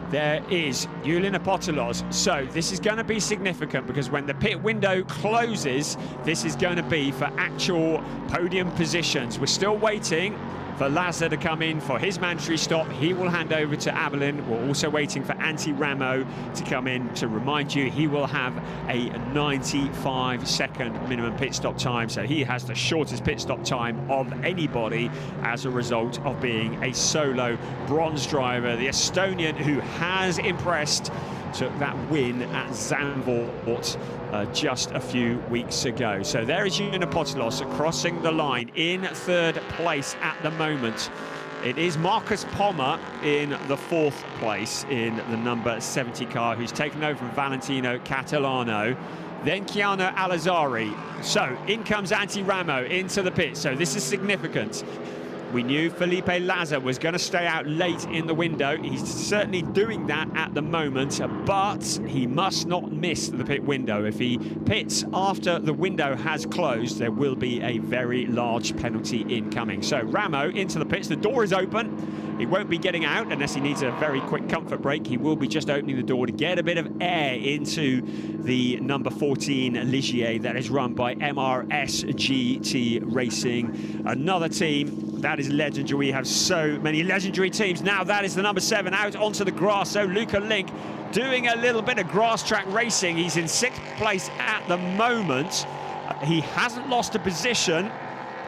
There is Julian Apotelos. So this is going to be significant, because when the pit window closes, this is going to be for actual podium positions. We're still waiting for Lazar to come in for his mandatory stop. He will hand over to Abelin. We're also waiting for Antti Ramo to come in. To remind you, he will have a 95-second minimum pit stop time, so he has the shortest pit stop time of anybody as a result of being a solo bronze driver. The Estonian, who has impressed, took that win at Zandvoort just a few weeks ago. So there is Julian Apostolos crossing the line in third place at the moment. It is Marcus Pommer in the fourth place in the number 70 car, who's taken over from Valentino Catalano. Then Chiano Alazzari. So in comes Antti Ramo into the pit. So this is significant. We knew Felipe Lazar was going to stay out late in the window. He's certainly doing that at the moment, but he must not miss the pit window. If he pits after the window has closed, there will be a very large penalty incoming. So Ramo into the pits. The door is open. He won't be getting out unless he needs a very quick comfort break. He will be just opening the door to get a bit of air into the number 14 Ligier that is run by MRS GT Racing. Another team that is legendary. We have so many legendary teams. Now that is the number 7 out onto the grass. So Luca Link doing a little bit of grass track racing. He's in 6th place at the moment. He hasn't lost a position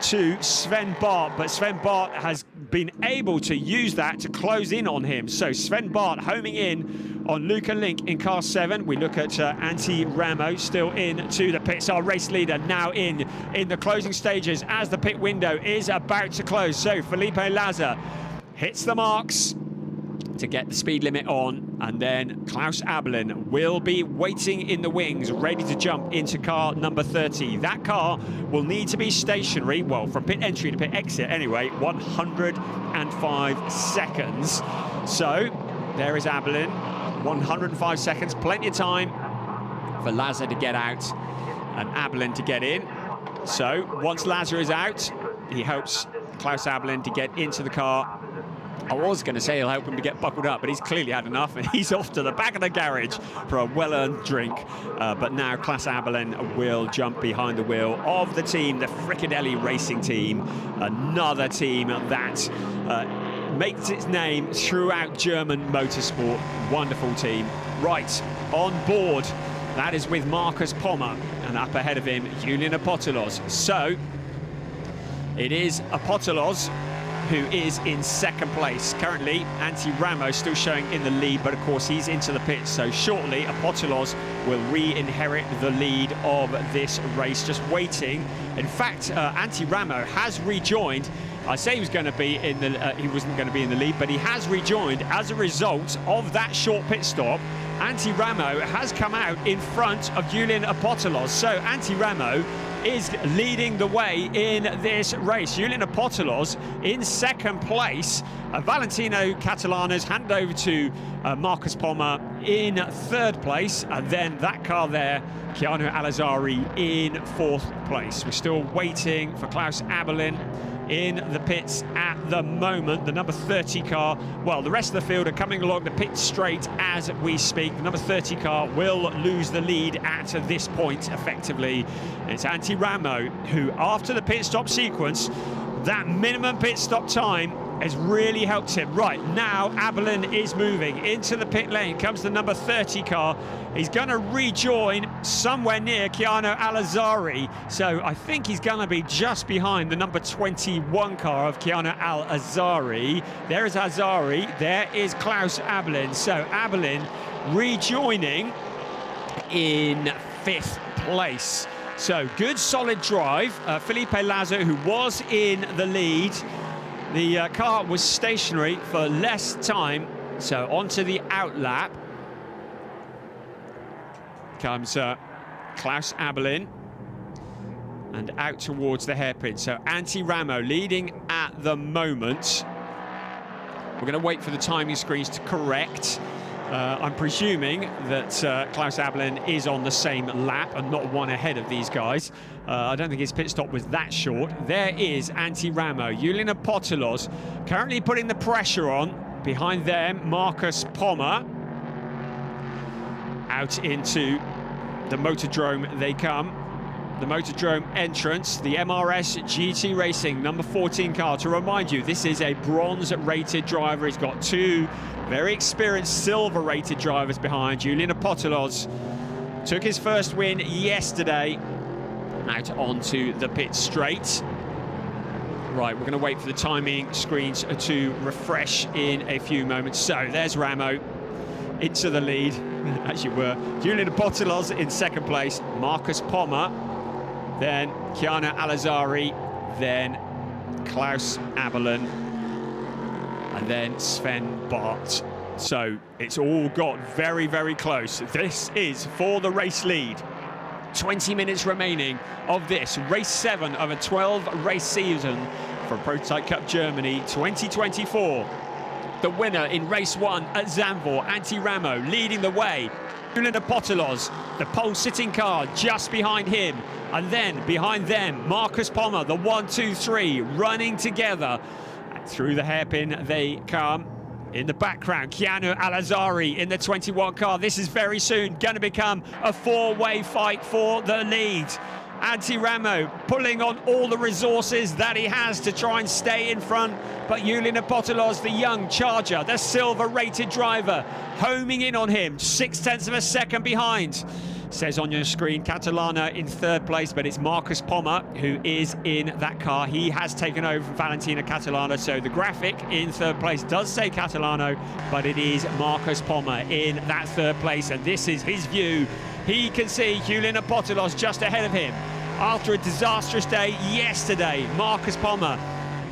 to Sven Bart, but Sven Bart has been able to use that to close in on him. So Sven Bart homing in on Luca Link in car 7. We look at Antti Ramo still into the pits. Our race leader now in the closing stages as the pit window is about to close. So Felipe Lazar hits the marks to get the speed limit on, and then Klaus Abelin will be waiting in the wings, ready to jump into car number 30. That car will need to be stationary, well, from pit entry to pit exit anyway, 105 seconds. So there is Abelin, 105 seconds, plenty of time for Lazar to get out and Abelin to get in. So once Lazar is out, he hopes Klaus Abelin to get into the car. I was going to say he'll help him to get buckled up, but he's clearly had enough, and he's off to the back of the garage for a well-earned drink. But now Klaus Abelin will jump behind the wheel of the team, the Fricadelli Racing Team, another team that makes its name throughout German motorsport. Wonderful team. Right, on board, that is with Marcus Pommer, and up ahead of him, Julian Apostolos. So it is Apostolos who is in 2nd place. Currently, Antti Ramo still showing in the lead, but of course he's into the pits, so shortly Apostolos will re-inherit the lead of this race, just waiting. In fact, Antti Ramo has rejoined. I say he was going to be in the, he wasn't going to be in the lead, but he has rejoined as a result of that short pit stop. Antti Ramo has come out in front of Julian Apostolos, so Antti Ramo is leading the way in this race. Julian Apostolos in 2nd place. Valentino Catalano's handed over to Marcus Pommer in 3rd place. And then that car there, Chiano Alazzari in 4th place. We're still waiting for Klaus Abelin in the pits at the moment. The number 30 car, well, the rest of the field are coming along the pit straight as we speak. The number 30 car will lose the lead at this point, effectively. It's Antti Ramo, who, after the pit stop sequence, that minimum pit stop time has really helped him. Right, now Abelin is moving into the pit lane. Comes the number 30 car. He's going to rejoin somewhere near Chiano Alazzari. So I think he's going to be just behind the number 21 car of Chiano Alazzari. There is Azari. There is Klaus Abelin. So Abelin rejoining in 5th place. So good, solid drive. Felipe Lazar, who was in the lead. The car was stationary for less time, so onto the outlap comes Klaus Abelin, and out towards the hairpin. So Antti Ramo leading at the moment. We're going to wait for the timing screens to correct. I'm presuming that Klaus Abelin is on the same lap and not one ahead of these guys. I don't think his pit stop was that short. There is Antti Ramo. Julian Apostolos currently putting the pressure on. Behind them, Marcus Pommer. Out into the Motordrome they come. the Motordrome entrance, the MRS GT Racing number 14 car. To remind you, this is a bronze-rated driver. He's got two very experienced silver-rated drivers behind. Julian Apostolos took his first win yesterday, out onto the pit straight. Right, we're going to wait for the timing screens to refresh in a few moments. So there's Ramo into the lead, as you were. Julian Apostolos in second place, Marcus Pommer, then Chiara Alazari, then Klaus Abelin, and then Sven Bart. So it's all got very, very close. This is for the race lead. 20 minutes remaining of this, race 7 of a 12-race season for Prototype Cup Germany 2024. The winner in race 1 at Zandvoort, Antti Ramo, leading the way. Julian Apostolos, the pole-sitting car, just behind him. And then behind them, Marcus Pommer, the 1, 2, 3, running together. And through the hairpin they come. In the background, Chiara Alazari in the 21 car. This is very soon going to become a four-way fight for the lead. Antti Ramo pulling on all the resources that he has to try and stay in front. But Julian Apostolos, the young charger, the silver-rated driver, homing in on him, 0.6 of a second behind. Says on your screen, Catalana in third place, but it's Marcus Pommer who is in that car. He has taken over from Valentina Catalana, so the graphic in third place does say Catalano, but it is Marcus Pommer in that third place, and this is his view. He can see Julian Apostolos just ahead of him. After a disastrous day yesterday, Marcus Pommer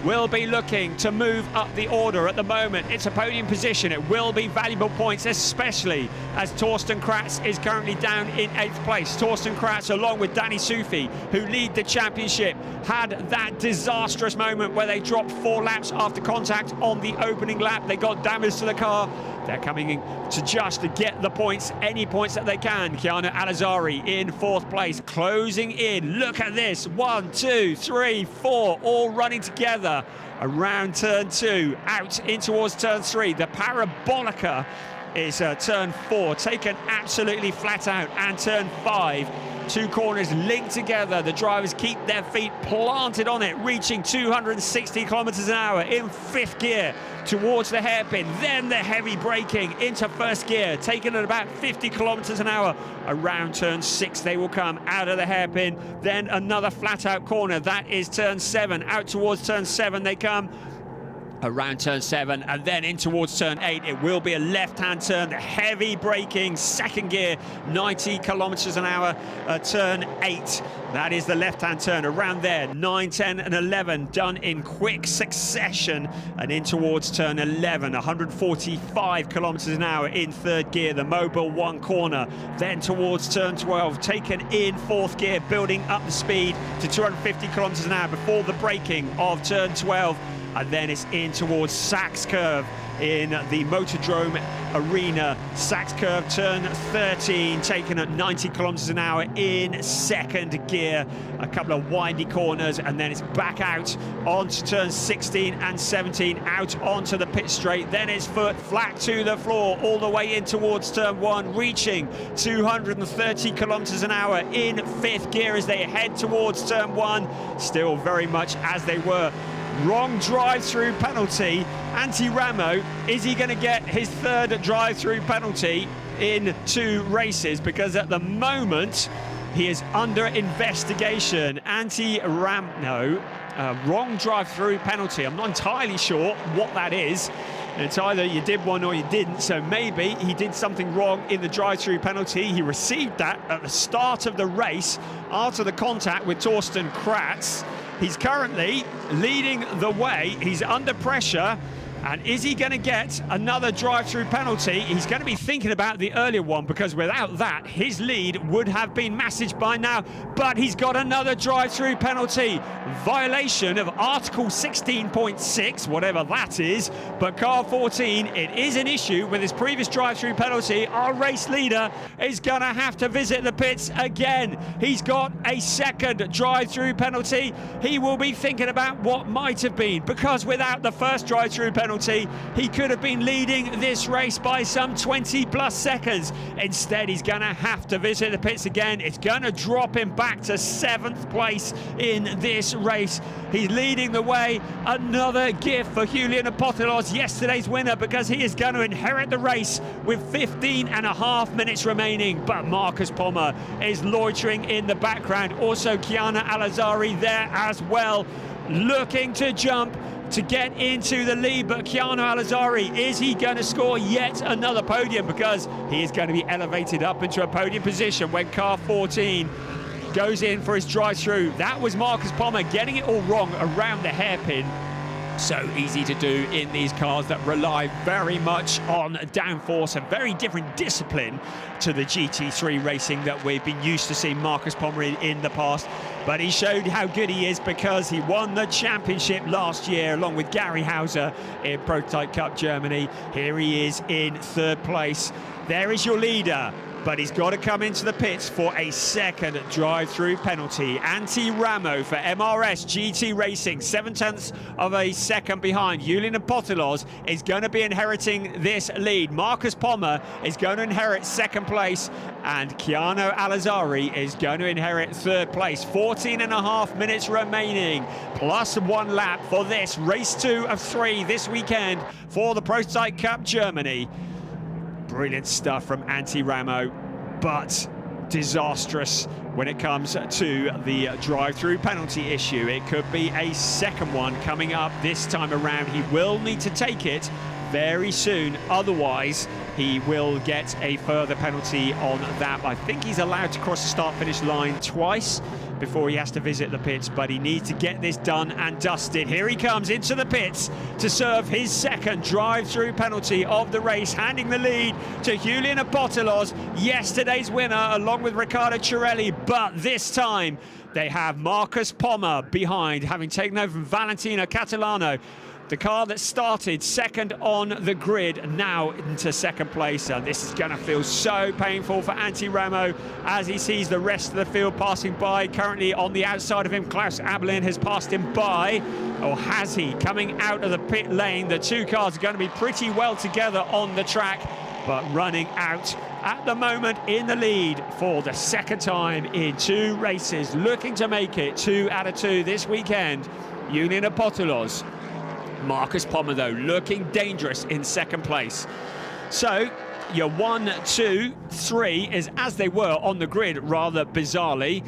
will be looking to move up the order. At the moment, it's a podium position. It will be valuable points, especially as Torsten Kratz is currently down in 8th place. Torsten Kratz, along with Danny Sufi, who lead the championship, had that disastrous moment where they dropped 4 laps after contact on the opening lap. They got damage to the car. They're coming in to just to get the points, any points that they can. Chiara Alazari in 4th place, closing in. Look at this, 1, 2, 3, 4, all running together around turn 2, out in towards turn 3. The Parabolica is turn 4, taken absolutely flat out, and turn 5. 2 corners linked together. The drivers keep their feet planted on it, reaching 260 kilometers an hour in 5th gear towards the hairpin. Then the heavy braking into 1st gear, taken at about 50 kilometers an hour. Around turn 6 they will come out of the hairpin. Then another flat out corner. That is turn 7. Out towards turn 7 they come. Around turn 7, and then in towards turn 8. It will be a left-hand turn, the heavy braking, 2nd gear, 90 kilometers an hour, turn 8. That is the left-hand turn. Around there, 9, 10, and 11 done in quick succession, and in towards turn 11, 145 kilometers an hour in 3rd gear, the Mobile 1 corner. Then towards turn 12, taken in 4th gear, building up the speed to 250 kilometers an hour before the braking of turn 12. And then it's in towards Sachs Curve in the Motordrome Arena. Sachs Curve, turn 13, taken at 90 kilometers an hour in 2nd gear. A couple of windy corners, and then it's back out onto turn 16 and 17, out onto the pit straight. Then it's foot flat to the floor, all the way in towards turn 1, reaching 230 kilometers an hour in 5th gear as they head towards turn 1. Still very much as they were. Wrong drive-through penalty. Antti Ramo, is he going to get his 3rd drive-through penalty in 2 races? Because at the moment, he is under investigation. Antti Ramo, wrong drive-through penalty. I'm not entirely sure what that is. It's either you did one or you didn't, so maybe he did something wrong in the drive-through penalty. He received that at the start of the race after the contact with Torsten Kratz. He's currently leading the way. He's under pressure. And is he going to get another drive-through penalty? He's going to be thinking about the earlier one, because without that, his lead would have been massaged by now. But he's got another drive-through penalty. Violation of Article 16.6, whatever that is. But car 14, it is an issue with his previous drive-through penalty. Our race leader is going to have to visit the pits again. He's got a 2nd drive-through penalty. He will be thinking about what might have been, because without the first drive-through penalty, penalty. He could have been leading this race by some 20+ seconds. Instead, he's going to have to visit the pits again. It's going to drop him back to 7th place in this race. He's leading the way. Another gift for Julian Apotelos, yesterday's winner, because he is going to inherit the race with 15.5 minutes remaining. But Marcus Pommer is loitering in the background. Also, Chiana Alazari there as well, looking to jump to get into the lead. But Chiana Alazari, is he going to score yet another podium? Because he is going to be elevated up into a podium position when car 14 goes in for his drive-through. That was Marcus Pommer getting it all wrong around the hairpin. So easy to do in these cars that rely very much on downforce, a very different discipline to the GT3 racing that we've been used to seeing Marcus Pommer in the past. But he showed how good he is because he won the championship last year along with Gary Hauser in Prototype Cup Germany. Here he is in 3rd place. There is your leader, but he's got to come into the pits for a second drive-through penalty. Antti Ramo for MRS GT Racing, 0.7 of a second behind. Julian Apotelos is going to be inheriting this lead. Marcus Pommer is going to inherit 2nd place, and Chiana Alazari is going to inherit 3rd place. 14.5 minutes remaining, plus 1 lap for this race 2 of 3 this weekend for the Prototype Cup Germany. Brilliant stuff from Antti Ramo, but disastrous when it comes to the drive-through penalty issue. It could be a second one coming up this time around. He will need to take it very soon, otherwise he will get a further penalty on that. I think he's allowed to cross the start-finish line twice before he has to visit the pits, but he needs to get this done and dusted. Here he comes into the pits to serve his second drive-through penalty of the race, handing the lead to Julian Apotelos, yesterday's winner, along with Riccardo Cirelli. But this time they have Marcus Pommer behind, having taken over from Valentino Catalano. The car that started second on the grid now into 2nd place, and this is going to feel so painful for Antti Ramo as he sees the rest of the field passing by. Currently on the outside of him, Klaus Abelin has passed him by, or has he? Coming out of the pit lane, the 2 cars are going to be pretty well together on the track, but running out at the moment in the lead for the 2nd time in 2 races, looking to make it 2 out of 2 this weekend. Julian Apotelos. Marcus Pommer, though, looking dangerous in 2nd place. So your 1, 2, 3 is as they were on the grid, rather bizarrely.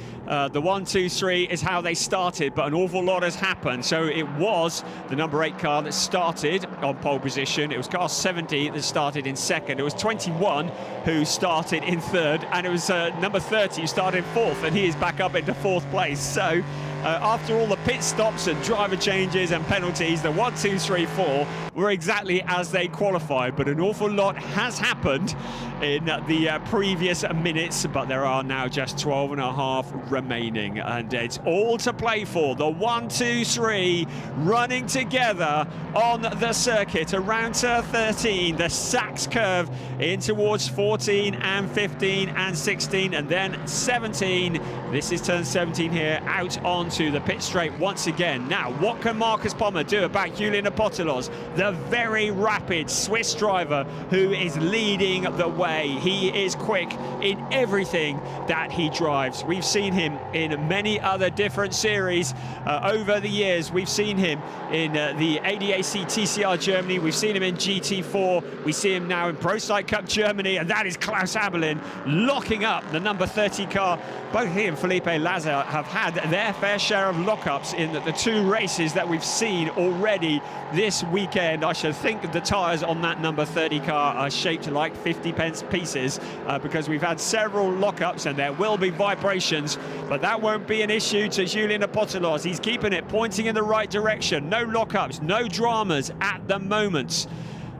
The 1, 2, 3 is how they started, but an awful lot has happened. So it was the number 8 car that started on pole position. It was car 70 that started in 2nd. It was 21 who started in 3rd, and it was number 30 who started in 4th, and he is back up into 4th place. So after all the pit stops and driver changes and penalties, the 1, 2, 3, 4 were exactly as they qualified, but an awful lot has happened in the previous minutes, but there are now just 12.5 remaining, and it's all to play for. The 1, 2, 3 running together on the circuit around turn 13, the Sachs curve in towards 14 and 15 and 16, and then 17. This is turn 17 here, out onto the pit straight once again. Now, what can Marcus Pommer do about Julian Apotelos, the very rapid Swiss driver who is leading the way? He is quick in everything that he drives. We've seen him in many other different series over the years. We've seen him in the ADAC TCR Germany. We've seen him in GT4. We see him now in Prototype Cup Germany, and that is Klaus Abelin locking up the number 30 car. Both he and Felipe Lazar have had their fair share of lockups in the 2 races that we've seen already this weekend. I should think the tyres on that number 30 car are shaped like 50p pieces because we've had several lockups and there will be vibrations, but that won't be an issue to Julian Apotelos. He's keeping it pointing in the right direction. No lockups, no dramas at the moment.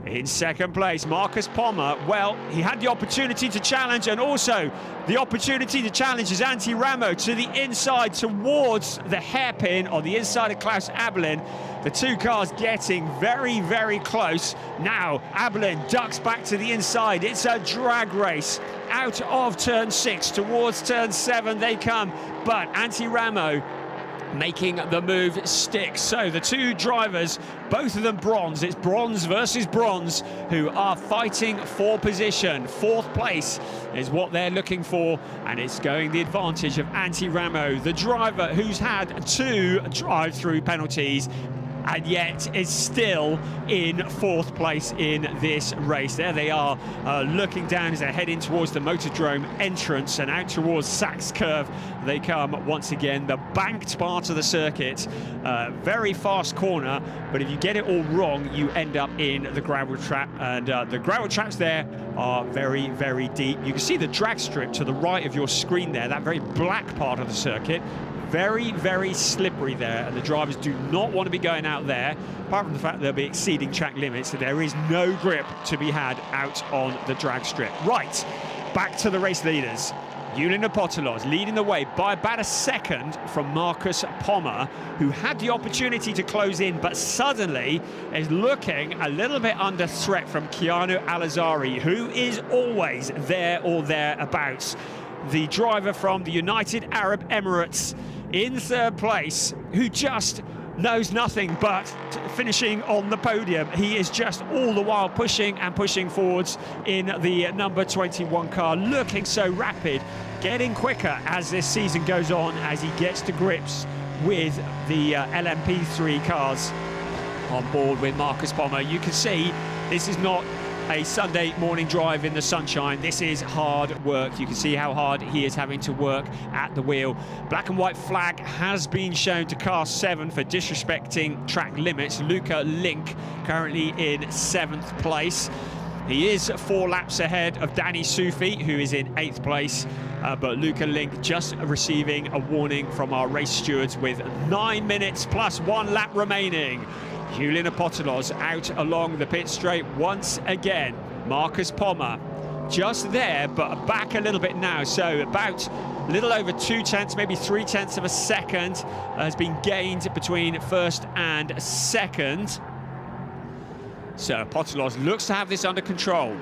In 2nd place, Marcus Pommer, well, he had the opportunity to challenge, and also the opportunity to challenge is Antti Ramo to the inside towards the hairpin on the inside of Klaus Abelin. The 2 cars getting very, very close. Now, Abelin ducks back to the inside. It's a drag race out of turn 6 towards turn 7 they come, but Antti Ramo making the move stick. So the two drivers, both of them bronze. It's bronze versus bronze, who are fighting for position. Fourth place is what they're looking for, and it's going the advantage of Antti Raimo, the driver who's had 2 drive-through penalties and yet is still in fourth place in this race. There they are, looking down as they're heading towards the Motordrome entrance, and out towards Sachs Curve they come once again. The banked part of the circuit, very fast corner, but if you get it all wrong you end up in the gravel trap, and the gravel traps there are very, very deep. You can see the drag strip to the right of your screen there, that very black part of the circuit. Very, very slippery there, and the drivers do not want to be going out there, apart from the fact they'll be exceeding track limits, so there is no grip to be had out on the drag strip. Right, back to the race leaders. Julien Apostolos leading the way by about a second from Marcus Pommer, who had the opportunity to close in, but suddenly is looking a little bit under threat from Keanu Al-Azari, who is always there or thereabouts. The driver from the United Arab Emirates in third place, who just knows nothing but finishing on the podium. He is just all the while pushing and pushing forwards in the number 21 car, looking so rapid, getting quicker as this season goes on, as he gets to grips with the LMP3 cars on board with Marcus Pommer. You can see this is not a Sunday morning drive in the sunshine. This is hard work. You can see how hard he is having to work at the wheel. Black and white flag has been shown to car 7 for disrespecting track limits. Luca Link currently in 7th place. He is 4 laps ahead of Danny Sufi, who is in 8th place. But Luca Link just receiving a warning from our race stewards with 9 minutes plus 1 lap remaining. Julien Apostolos out along the pit straight once again. Marcus Pommer just there, but back a little bit now. So about a little over 2 tenths, maybe 3 tenths of a second has been gained between first and second. So Apostolos looks to have this under control.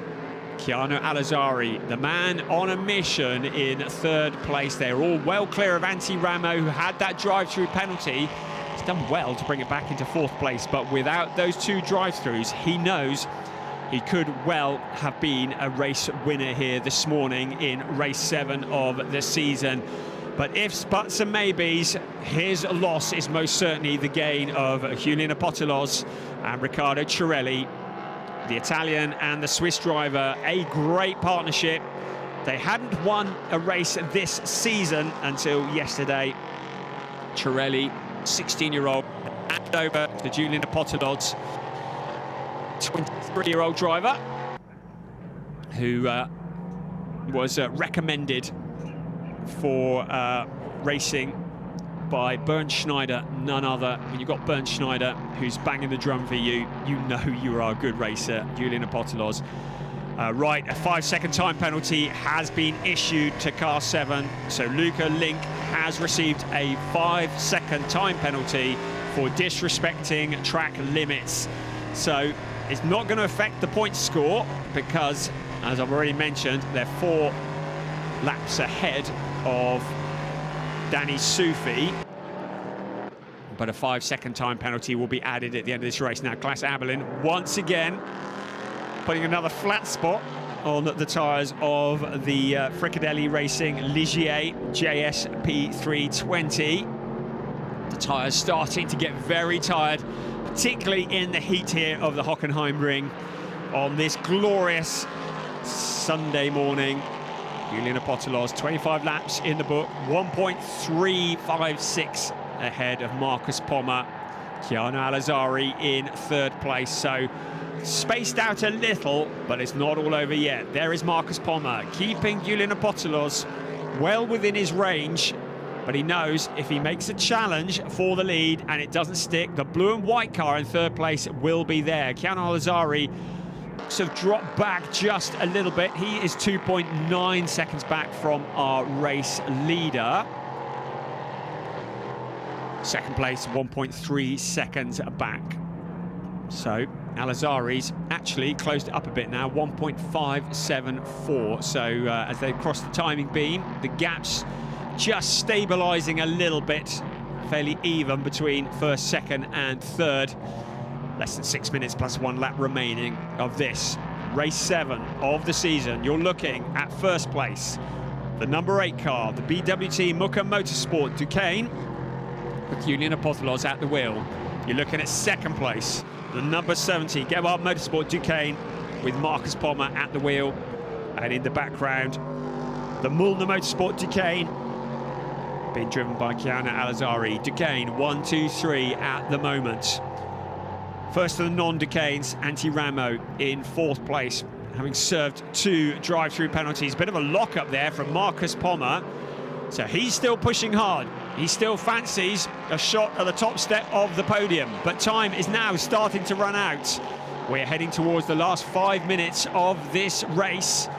Keanu Al-Azari, the man on a mission, in 3rd place. They're all well clear of Antti Raimo, who had that drive-through penalty. He's done well to bring it back into 4th place, but without those 2 drive-throughs, he knows he could well have been a race winner here this morning in race 7 of the season. But ifs, buts and maybes, his loss is most certainly the gain of Julien Apostolos and Riccardo Cirelli, the Italian and the Swiss driver. A great partnership. They hadn't won a race this season until yesterday. Cirelli, 16-year-old, hand over to Julien Apostolos, 23-year-old driver, who was recommended for racing by Bernd Schneider, none other. When you've got Bernd Schneider who's banging the drum for you, you know you are a good racer. Julien Apostolos. Right, a 5-second time penalty has been issued to car 7. So Luca Link has received a 5-second time penalty for disrespecting track limits. So it's not going to affect the point score because, as I've already mentioned, they're 4 laps ahead of Danny Sufi. But a 5-second time penalty will be added at the end of this race. Now, Klaas Abelin once again putting another flat spot on the tyres of the Fricadelli Racing Ligier JSP 320. The tyres starting to get very tired, particularly in the heat here of the Hockenheimring on this glorious Sunday morning. Julien Apostolos, 25 laps in the book, 1.356 ahead of Marcus Pommer. Keanu Al-Azari in 3rd place, so spaced out a little, but it's not all over yet. There is Marcus Pommer, keeping Julien Apostolos well within his range, but he knows if he makes a challenge for the lead and it doesn't stick, the blue and white car in 3rd place will be there. Keanu Al-Azari sort of dropped back just a little bit. He is 2.9 seconds back from our race leader. 2nd place, 1.3 seconds back. So Al-Azari's actually closed it up a bit now, 1.574. So as they cross the timing beam, the gap's just stabilising a little bit fairly even between first, second and third. Less than 6 minutes plus 1 lap remaining of this race 7 of the season. You're looking at first place, the number 8 car, the BWT Motorsport Duquesne, with Julian Apostolos at the wheel. You're looking at second place, the number 70 ADAC Motorsport Duquesne, with Marcus Pommer at the wheel. And in the background, the Mulner Motorsport Duquesne, being driven by Chiara Alazzari. Duquesne 1, 2, 3 at the moment. First of the non-Duquesnes, Antti Ramo in 4th place, having served 2 drive-through penalties. Bit of a lock-up there from Marcus Pommer. So he's still pushing hard. He still fancies a shot at the top step of the podium. But time is now starting to run out. We're heading towards the last 5 minutes of this race.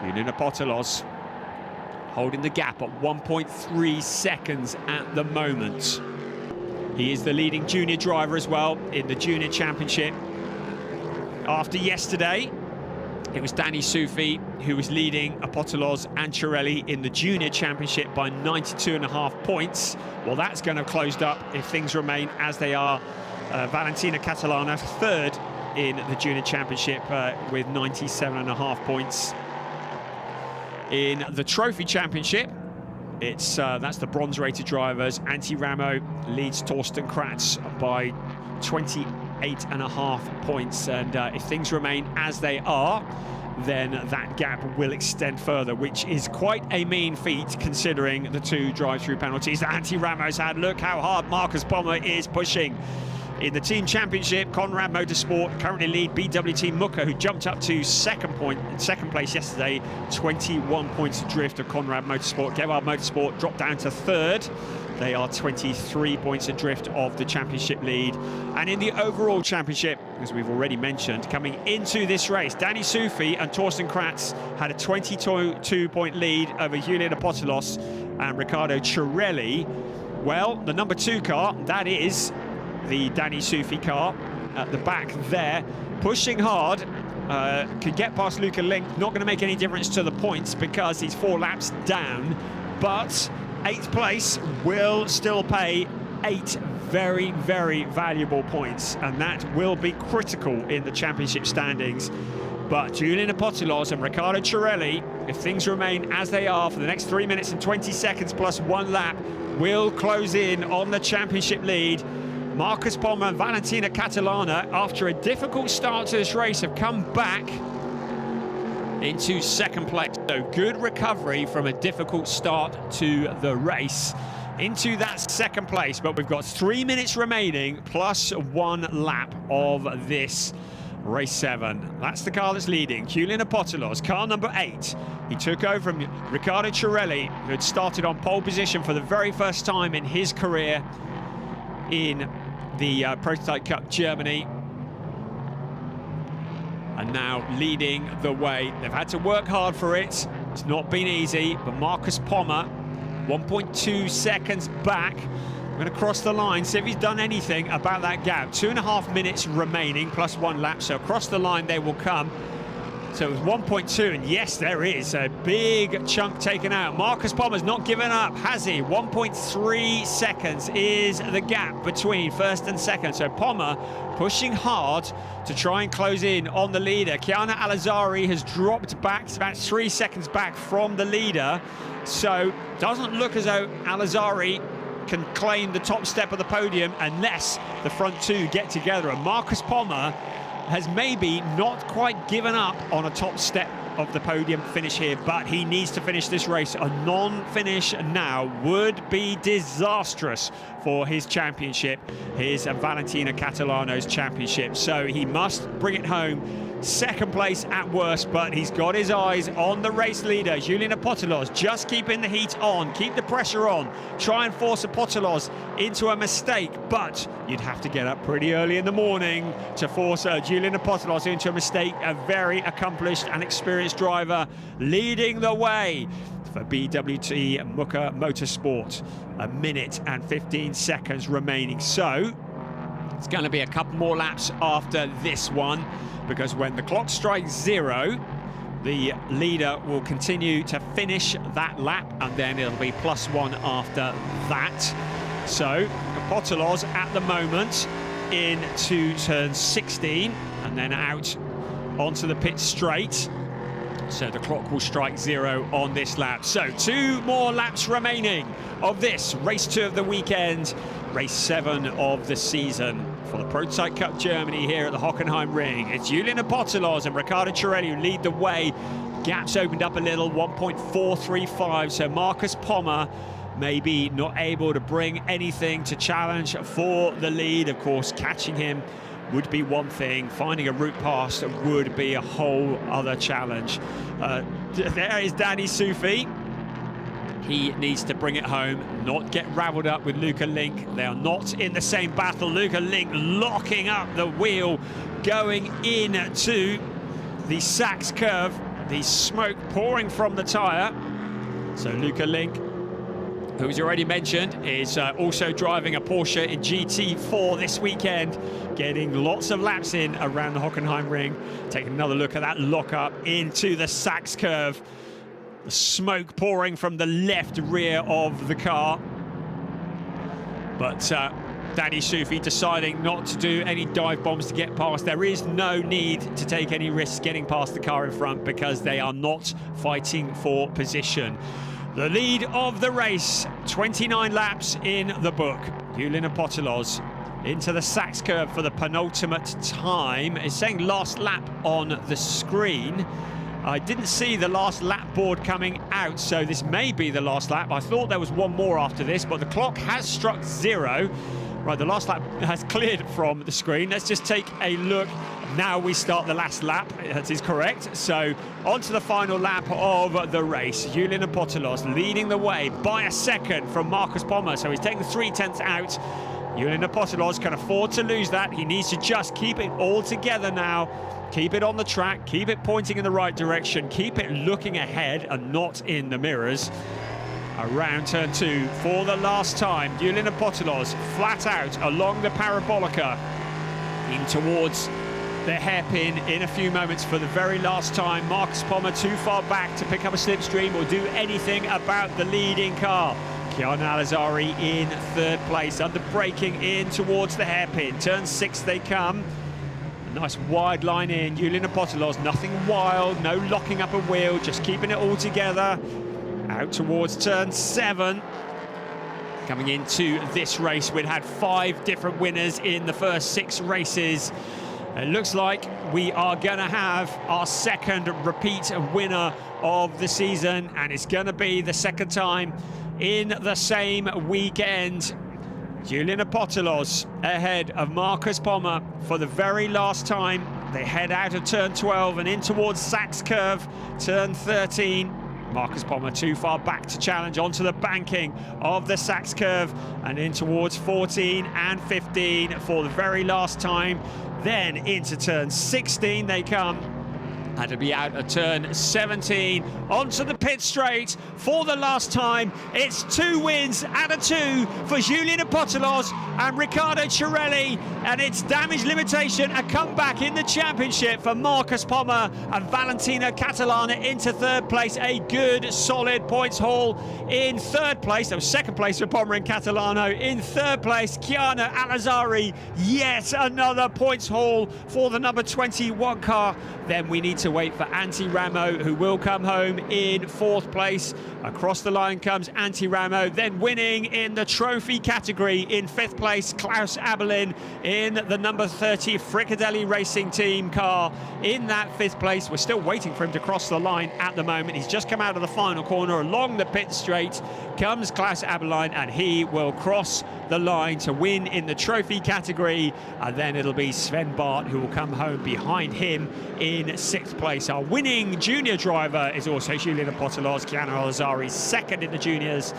Julian Apostolos holding the gap at 1.3 seconds at the moment. He is the leading junior driver as well in the junior championship. After yesterday, it was Danny Sufi who was leading Apostolos and Cirelli in the junior championship by 92.5 points. Well, that's going to have closed up if things remain as they are. Valentina Catalana third in the junior championship with 97.5 points. In the trophy championship, that's the bronze-rated drivers. Antti Ramo leads Torsten Kratz by 28.5 points, and if things remain as they are, then that gap will extend further, which is quite a mean feat considering the 2 drive-through penalties that Antti Ramos had. Look how hard Marcus Pommer is pushing. In the team championship, Conrad Motorsport currently lead BWT Muka, who jumped up to second place yesterday. 21 points adrift of Conrad Motorsport. ADAC Motorsport dropped down to 3rd. They are 23 points adrift of the championship lead. And in the overall championship, as we've already mentioned, coming into this race, Danny Sufi and Torsten Kratz had a 22-point lead over Julian Apostolos and Riccardo Cirelli. Well, the number 2 car, that is the Danny Sufi car at the back there, pushing hard, could get past Luca Link. Not going to make any difference to the points because he's 4 laps down, but 8th place will still pay 8 very, very valuable points, and that will be critical in the championship standings. But Julian Apostolos and Riccardo Cirelli, if things remain as they are for the next 3 minutes and 20 seconds plus 1 lap, will close in on the championship lead. Marcus Pommer and Valentina Catalana, after a difficult start to this race, have come back into second place. So good recovery from a difficult start to the race into that second place. But we've got 3 minutes remaining plus 1 lap of this race 7. That's the car that's leading, Julian Apostolos, car number 8. He took over from Riccardo Cirelli, who had started on pole position for the very first time in his career in the Prototype Cup Germany, and now leading the way. They've had to work hard for it. It's not been easy, but Marcus Pommer, 1.2 seconds back. I'm going to cross the line, see if he's done anything about that gap. 2.5 minutes remaining, plus 1 lap, so across the line they will come. So it was 1.2, and yes, there is a big chunk taken out. Marcus Pommer's not given up, has he? 1.3 seconds is the gap between first and second. So Pommer pushing hard to try and close in on the leader. Chiara Alazzari has dropped back, it's about 3 seconds back from the leader. So doesn't look as though Alazzari can claim the top step of the podium unless the front 2 get together. And Marcus Pommer has maybe not quite given up on a top step of the podium finish here, but he needs to finish this race. A non-finish now would be disastrous for his championship, his Valentina Catalano's championship. So he must bring it home. Second place at worst, but he's got his eyes on the race leader, Julian Apostolos. Just keeping the heat on, keep the pressure on, try and force Apostolos into a mistake, but you'd have to get up pretty early in the morning to force Julian Apostolos into a mistake. A very accomplished and experienced driver leading the way for BWT Muka Motorsport. 1 minute and 15 seconds remaining. So it's going to be a couple more laps after this one, because when the clock strikes 0, the leader will continue to finish that lap, and then it'll be +1 after that. So Apotelos at the moment into turn 16 and then out onto the pit straight. So the clock will strike 0 on this lap. So 2 more laps remaining of this race 2 of the weekend, race 7 of the season for the Prototype Cup Germany here at the Hockenheimring. It's Julian Apotelos and Riccardo Cirelli who lead the way. Gaps opened up a little, 1.435. So Marcus Pommer maybe not able to bring anything to challenge for the lead. Of course, catching him would be one thing, finding a route past would be a whole other challenge. There is Danny Sufi. He needs to bring it home, not get raveled up with Luca Link. They are not in the same battle. Luca Link locking up the wheel, going into the Sachs curve. The smoke pouring from the tyre. So Luca Link, who's already mentioned, is also driving a Porsche in GT4 this weekend, getting lots of laps in around the Hockenheimring. Taking another look at that lock-up into the Sachs curve. The smoke pouring from the left rear of the car. But Danny Sufi deciding not to do any dive bombs to get past. There is no need to take any risks getting past the car in front because they are not fighting for position. The lead of the race, 29 laps in the book. Julian Apotelos into the Sachs curve for the penultimate time. It's saying last lap on the screen. I didn't see the last lap board coming out, so this may be the last lap. I thought there was one more after this, but the clock has struck 0. Right, the last lap has cleared from the screen. Let's just take a look. Now we start the last lap, that is correct. So on to the final lap of the race. Julian Apotelos leading the way by a second from Marcus Pommer. So he's taking 3/10 out. Julian Apotelos can afford to lose that. He needs to just keep it all together now. Keep it on the track, keep it pointing in the right direction, keep it looking ahead and not in the mirrors. Around turn 2 for the last time. Julian Apotelos flat out along the parabolica in towards the hairpin in a few moments for the very last time. Marcus Pommer too far back to pick up a slipstream or do anything about the leading car. Chiara Alazari in 3rd place, under braking in towards the hairpin. Turn 6 they come. A nice wide line in. Julian Apotelos, nothing wild, no locking up a wheel, just keeping it all together. Out towards turn 7. Coming into this race, we'd had 5 different winners in the first 6 races. It looks like we are going to have our second repeat winner of the season, and it's going to be the second time in the same weekend. Julian Apotelos ahead of Marcus Pommer for the very last time. They head out of turn 12 and in towards Sachs curve, turn 13. Marcus Pommer too far back to challenge onto the banking of the Sachs curve and in towards 14 and 15 for the very last time. Then into turn 16 they come. And to be out at turn 17 onto the pit straight for the last time. It's 2 wins out of 2 for Julian Apotelos and Riccardo Cirelli, and it's damage limitation, a comeback in the championship for Marcus Pommer and Valentino Catalana into 3rd place. A good solid points haul in 3rd place. That was 2nd place for Pommer and Catalano. In 3rd place, Chiara Alazari, yet another points haul for the number 21 car. Then we need to wait for Antti Ramo, who will come home in 4th place. Across the line comes Antti Ramo, then winning in the trophy category in 5th place, Klaus Abelin in the number 30 Fricadelli Racing Team car in that 5th place. We're still waiting for him to cross the line at the moment. He's just come out of the final corner. Along the pit straight comes Klaus Abelin, and he will cross the line to win in the trophy category, and then it'll be Sven Bart who will come home behind him in 6th place. Our winning junior driver is also Julian Apotelos. Chiara Alazari 2nd in the juniors,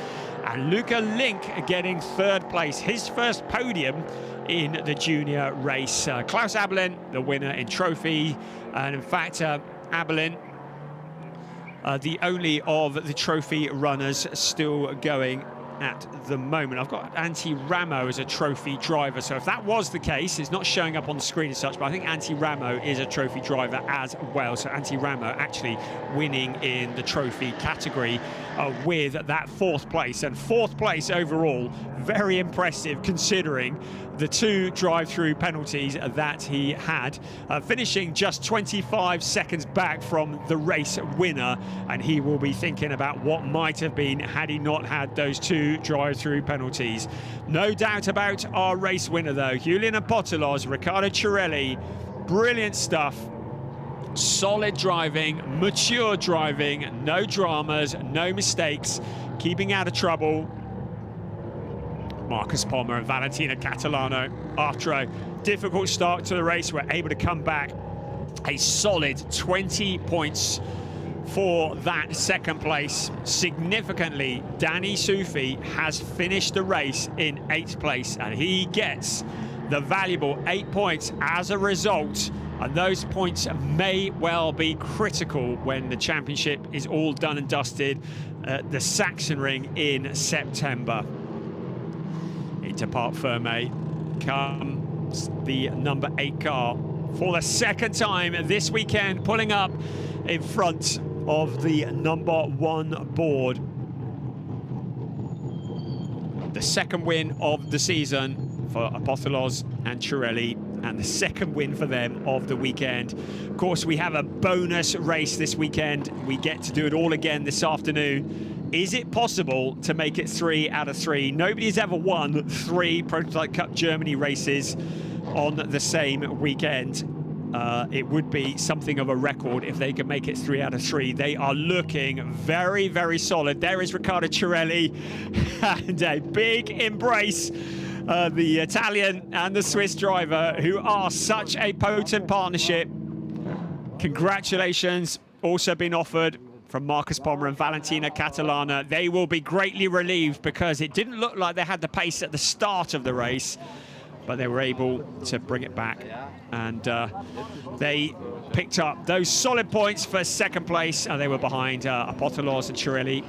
and Luca Link getting 3rd place, his first podium in the junior race. Klaus Abelin, the winner in trophy, and in fact Abelin, the only of the trophy runners still going at the moment. I've got Antti Ramo as a trophy driver, so if that was the case, it's not showing up on the screen as such, but I think Antti Ramo is a trophy driver as well. So Antti Ramo actually winning in the trophy category with that 4th place, and 4th place overall. Very impressive considering the 2 drive-through penalties that he had, finishing just 25 seconds back from the race winner, and he will be thinking about what might have been had he not had those 2 drive-through penalties. No doubt about our race winner though, Julian Apostolos, Riccardo Cirelli. Brilliant stuff. Solid driving, mature driving, no dramas, no mistakes, keeping out of trouble. Marcus Pommer and Valentina Catalano, after a difficult start to the race, were able to come back a solid 20 points for that 2nd place. Significantly, Danny Sufi has finished the race in 8th place, and he gets the valuable 8 points as a result. And those points may well be critical when the championship is all done and dusted at the Sachsenring in September. Into Parc Fermé comes the number 8 car for the 2nd time this weekend, pulling up in front of the number 1 board. The 2nd win of the season for Apostolos and Cirelli, and the 2nd win for them of the weekend. Of course, we have a bonus race this weekend. We get to do it all again this afternoon. Is it possible to make it 3 out of 3? Nobody's ever won 3 Prototype Cup Germany races on the same weekend. It would be something of a record if they could make it 3 out of 3. They are looking very, very solid. There is Riccardo Cirelli, and a big embrace. The Italian and the Swiss driver, who are such a potent partnership. Congratulations also been offered from Marcus Pommer and Valentina Catalana. They will be greatly relieved because it didn't look like they had the pace at the start of the race, but they were able to bring it back, and they picked up those solid points for 2nd place, and they were behind Apostolos and Cirelli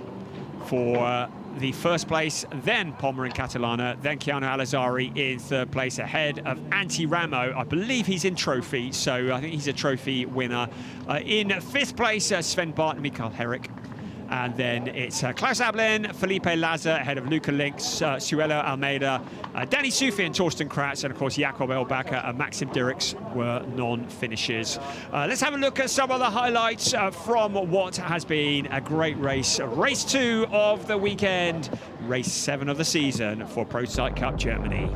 for the 1st place, then Pommer and Catalana, then Keanu Al-Azari in 3rd place, ahead of Antti Ramo. I believe he's in trophy, so I think he's a trophy winner. In 5th place, Sven Bart and Mikael Herrick. And then it's Klaus Ablin, Felipe Laza ahead of Luca Links, Suelo Almeida, Danny Sufi and Torsten Kratz, and of course Jakob Elbacker and Maxim Dirks were non-finishers. Let's have a look at some of the highlights from what has been a great race. Race 2 of the weekend, race 7 of the season for Prototype Cup Germany.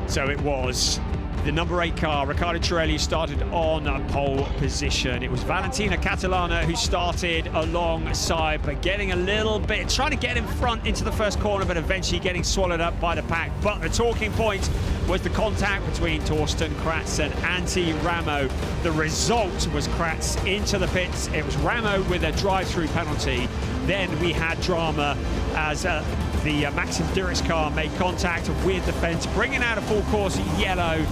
So it was the number 8 car, Riccardo Cirelli, started on pole position. It was Valentina Catalana who started alongside, but getting a little bit, trying to get in front into the 1st corner, but eventually getting swallowed up by the pack. But the talking point was the contact between Torsten Kratz and Antti Ramo. The result was Kratz into the pits. It was Ramo with a drive-through penalty. Then we had drama as the Maxim Dirks car made contact with the fence, bringing out a full course yellow.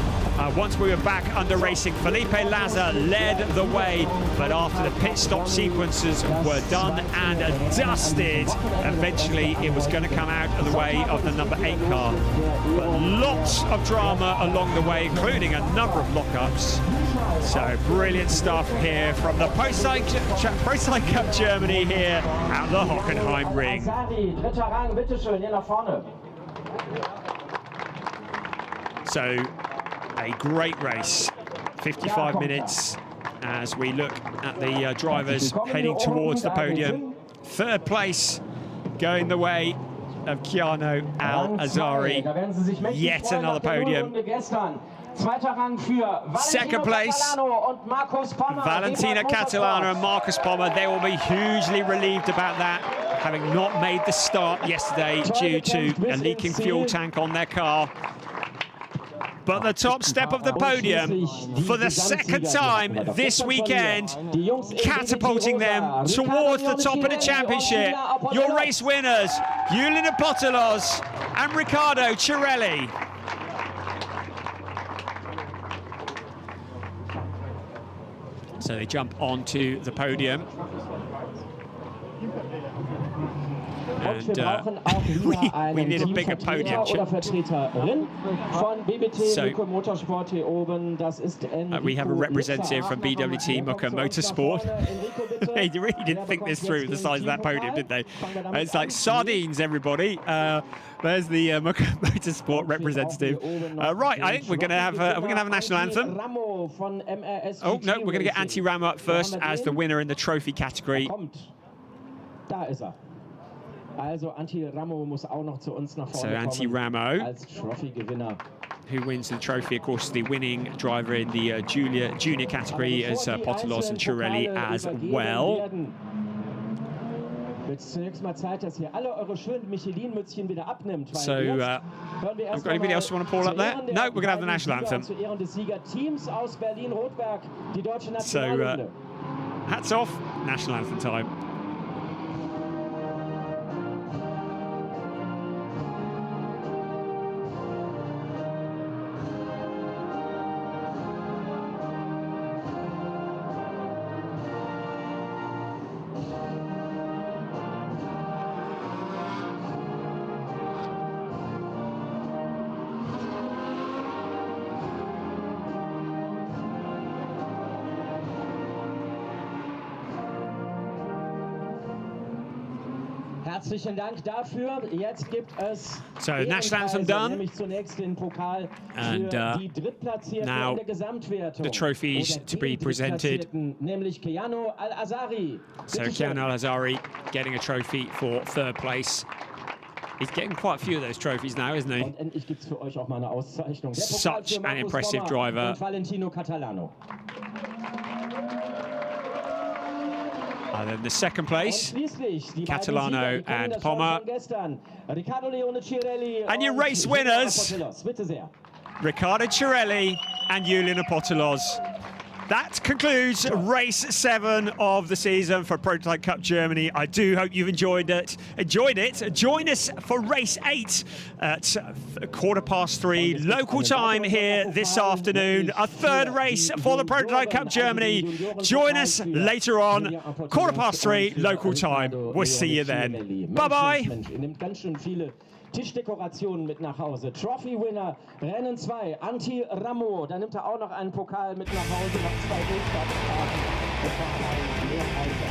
Once we were back under racing, Felipe Laza led the way, but after the pit stop sequences were done and dusted, eventually it was going to come out of the way of the number 8 car. But lots of drama along the way, including a number of lockups. So brilliant stuff here from the Prototype Cup Germany here at the Hockenheimring. So a great race, 55 minutes as we look at the drivers heading towards the podium. 3rd place going the way of Keanu Al-Azari, yet another podium. 2nd place, Valentina Catalana and Marcus Pommer. They will be hugely relieved about that, having not made the start yesterday due to a leaking fuel tank on their car. But the top step of the podium for the 2nd time this weekend, catapulting them towards the top of the championship. Your race winners, Julian Apostolos and Riccardo Cirelli. So they jump onto the podium. And we need a bigger podium. So we have a representative from BWT Motorsport. They really didn't think this through, the size of that podium, did they? It's like sardines, everybody. There's the Motorsport representative. Right, I think we're going to have a national anthem. Oh no, we're going to get Anti-Ramo up first as the winner in the trophy category. Also Anti-Ramo muss auch noch zu uns nach vorne So Anti-Ramo, als Trophy-Gewinner. Who wins the trophy, of course, the winning driver in the junior category as Potolos and Chirelli as well. So, have got anybody else you want to pull up there? No, we're going to have the national anthem. So, hats off, national anthem time. Herzlichen Dank dafür. Jetzt gibt es national anthem done, nämlich zunächst den Pokal and für die Drittplatzierten in der Gesamtwertung. the trophies to be presented. Nämlich Keanu Al-Azari. So Keanu Al-Azari getting a trophy for third place. He's getting quite a few of those trophies now, isn't he? Und endlich gibt's für euch auch mal eine Auszeichnung. Der Pokal Such für an Markus impressive Sommer driver. und Valentino Catalano. And then the second place, Catalano and Pommer. And your race winners, Riccardo Chirelli and Julian Apostolos. That concludes race 7 of the season for Prototype Cup Germany. I do hope you've enjoyed it. Join us for race 8 at 3:15 local time here this afternoon. A third race for the Prototype Cup Germany. Join us later on, 3:15 local time. We'll see you then. Bye-bye. Tischdekorationen mit nach Hause. Trophy-Winner, Rennen 2, Anti-Ramo. Da nimmt er auch noch einen Pokal mit nach Hause nach 2 Durchfahrtsetagen. Das war ein Lehrhalter.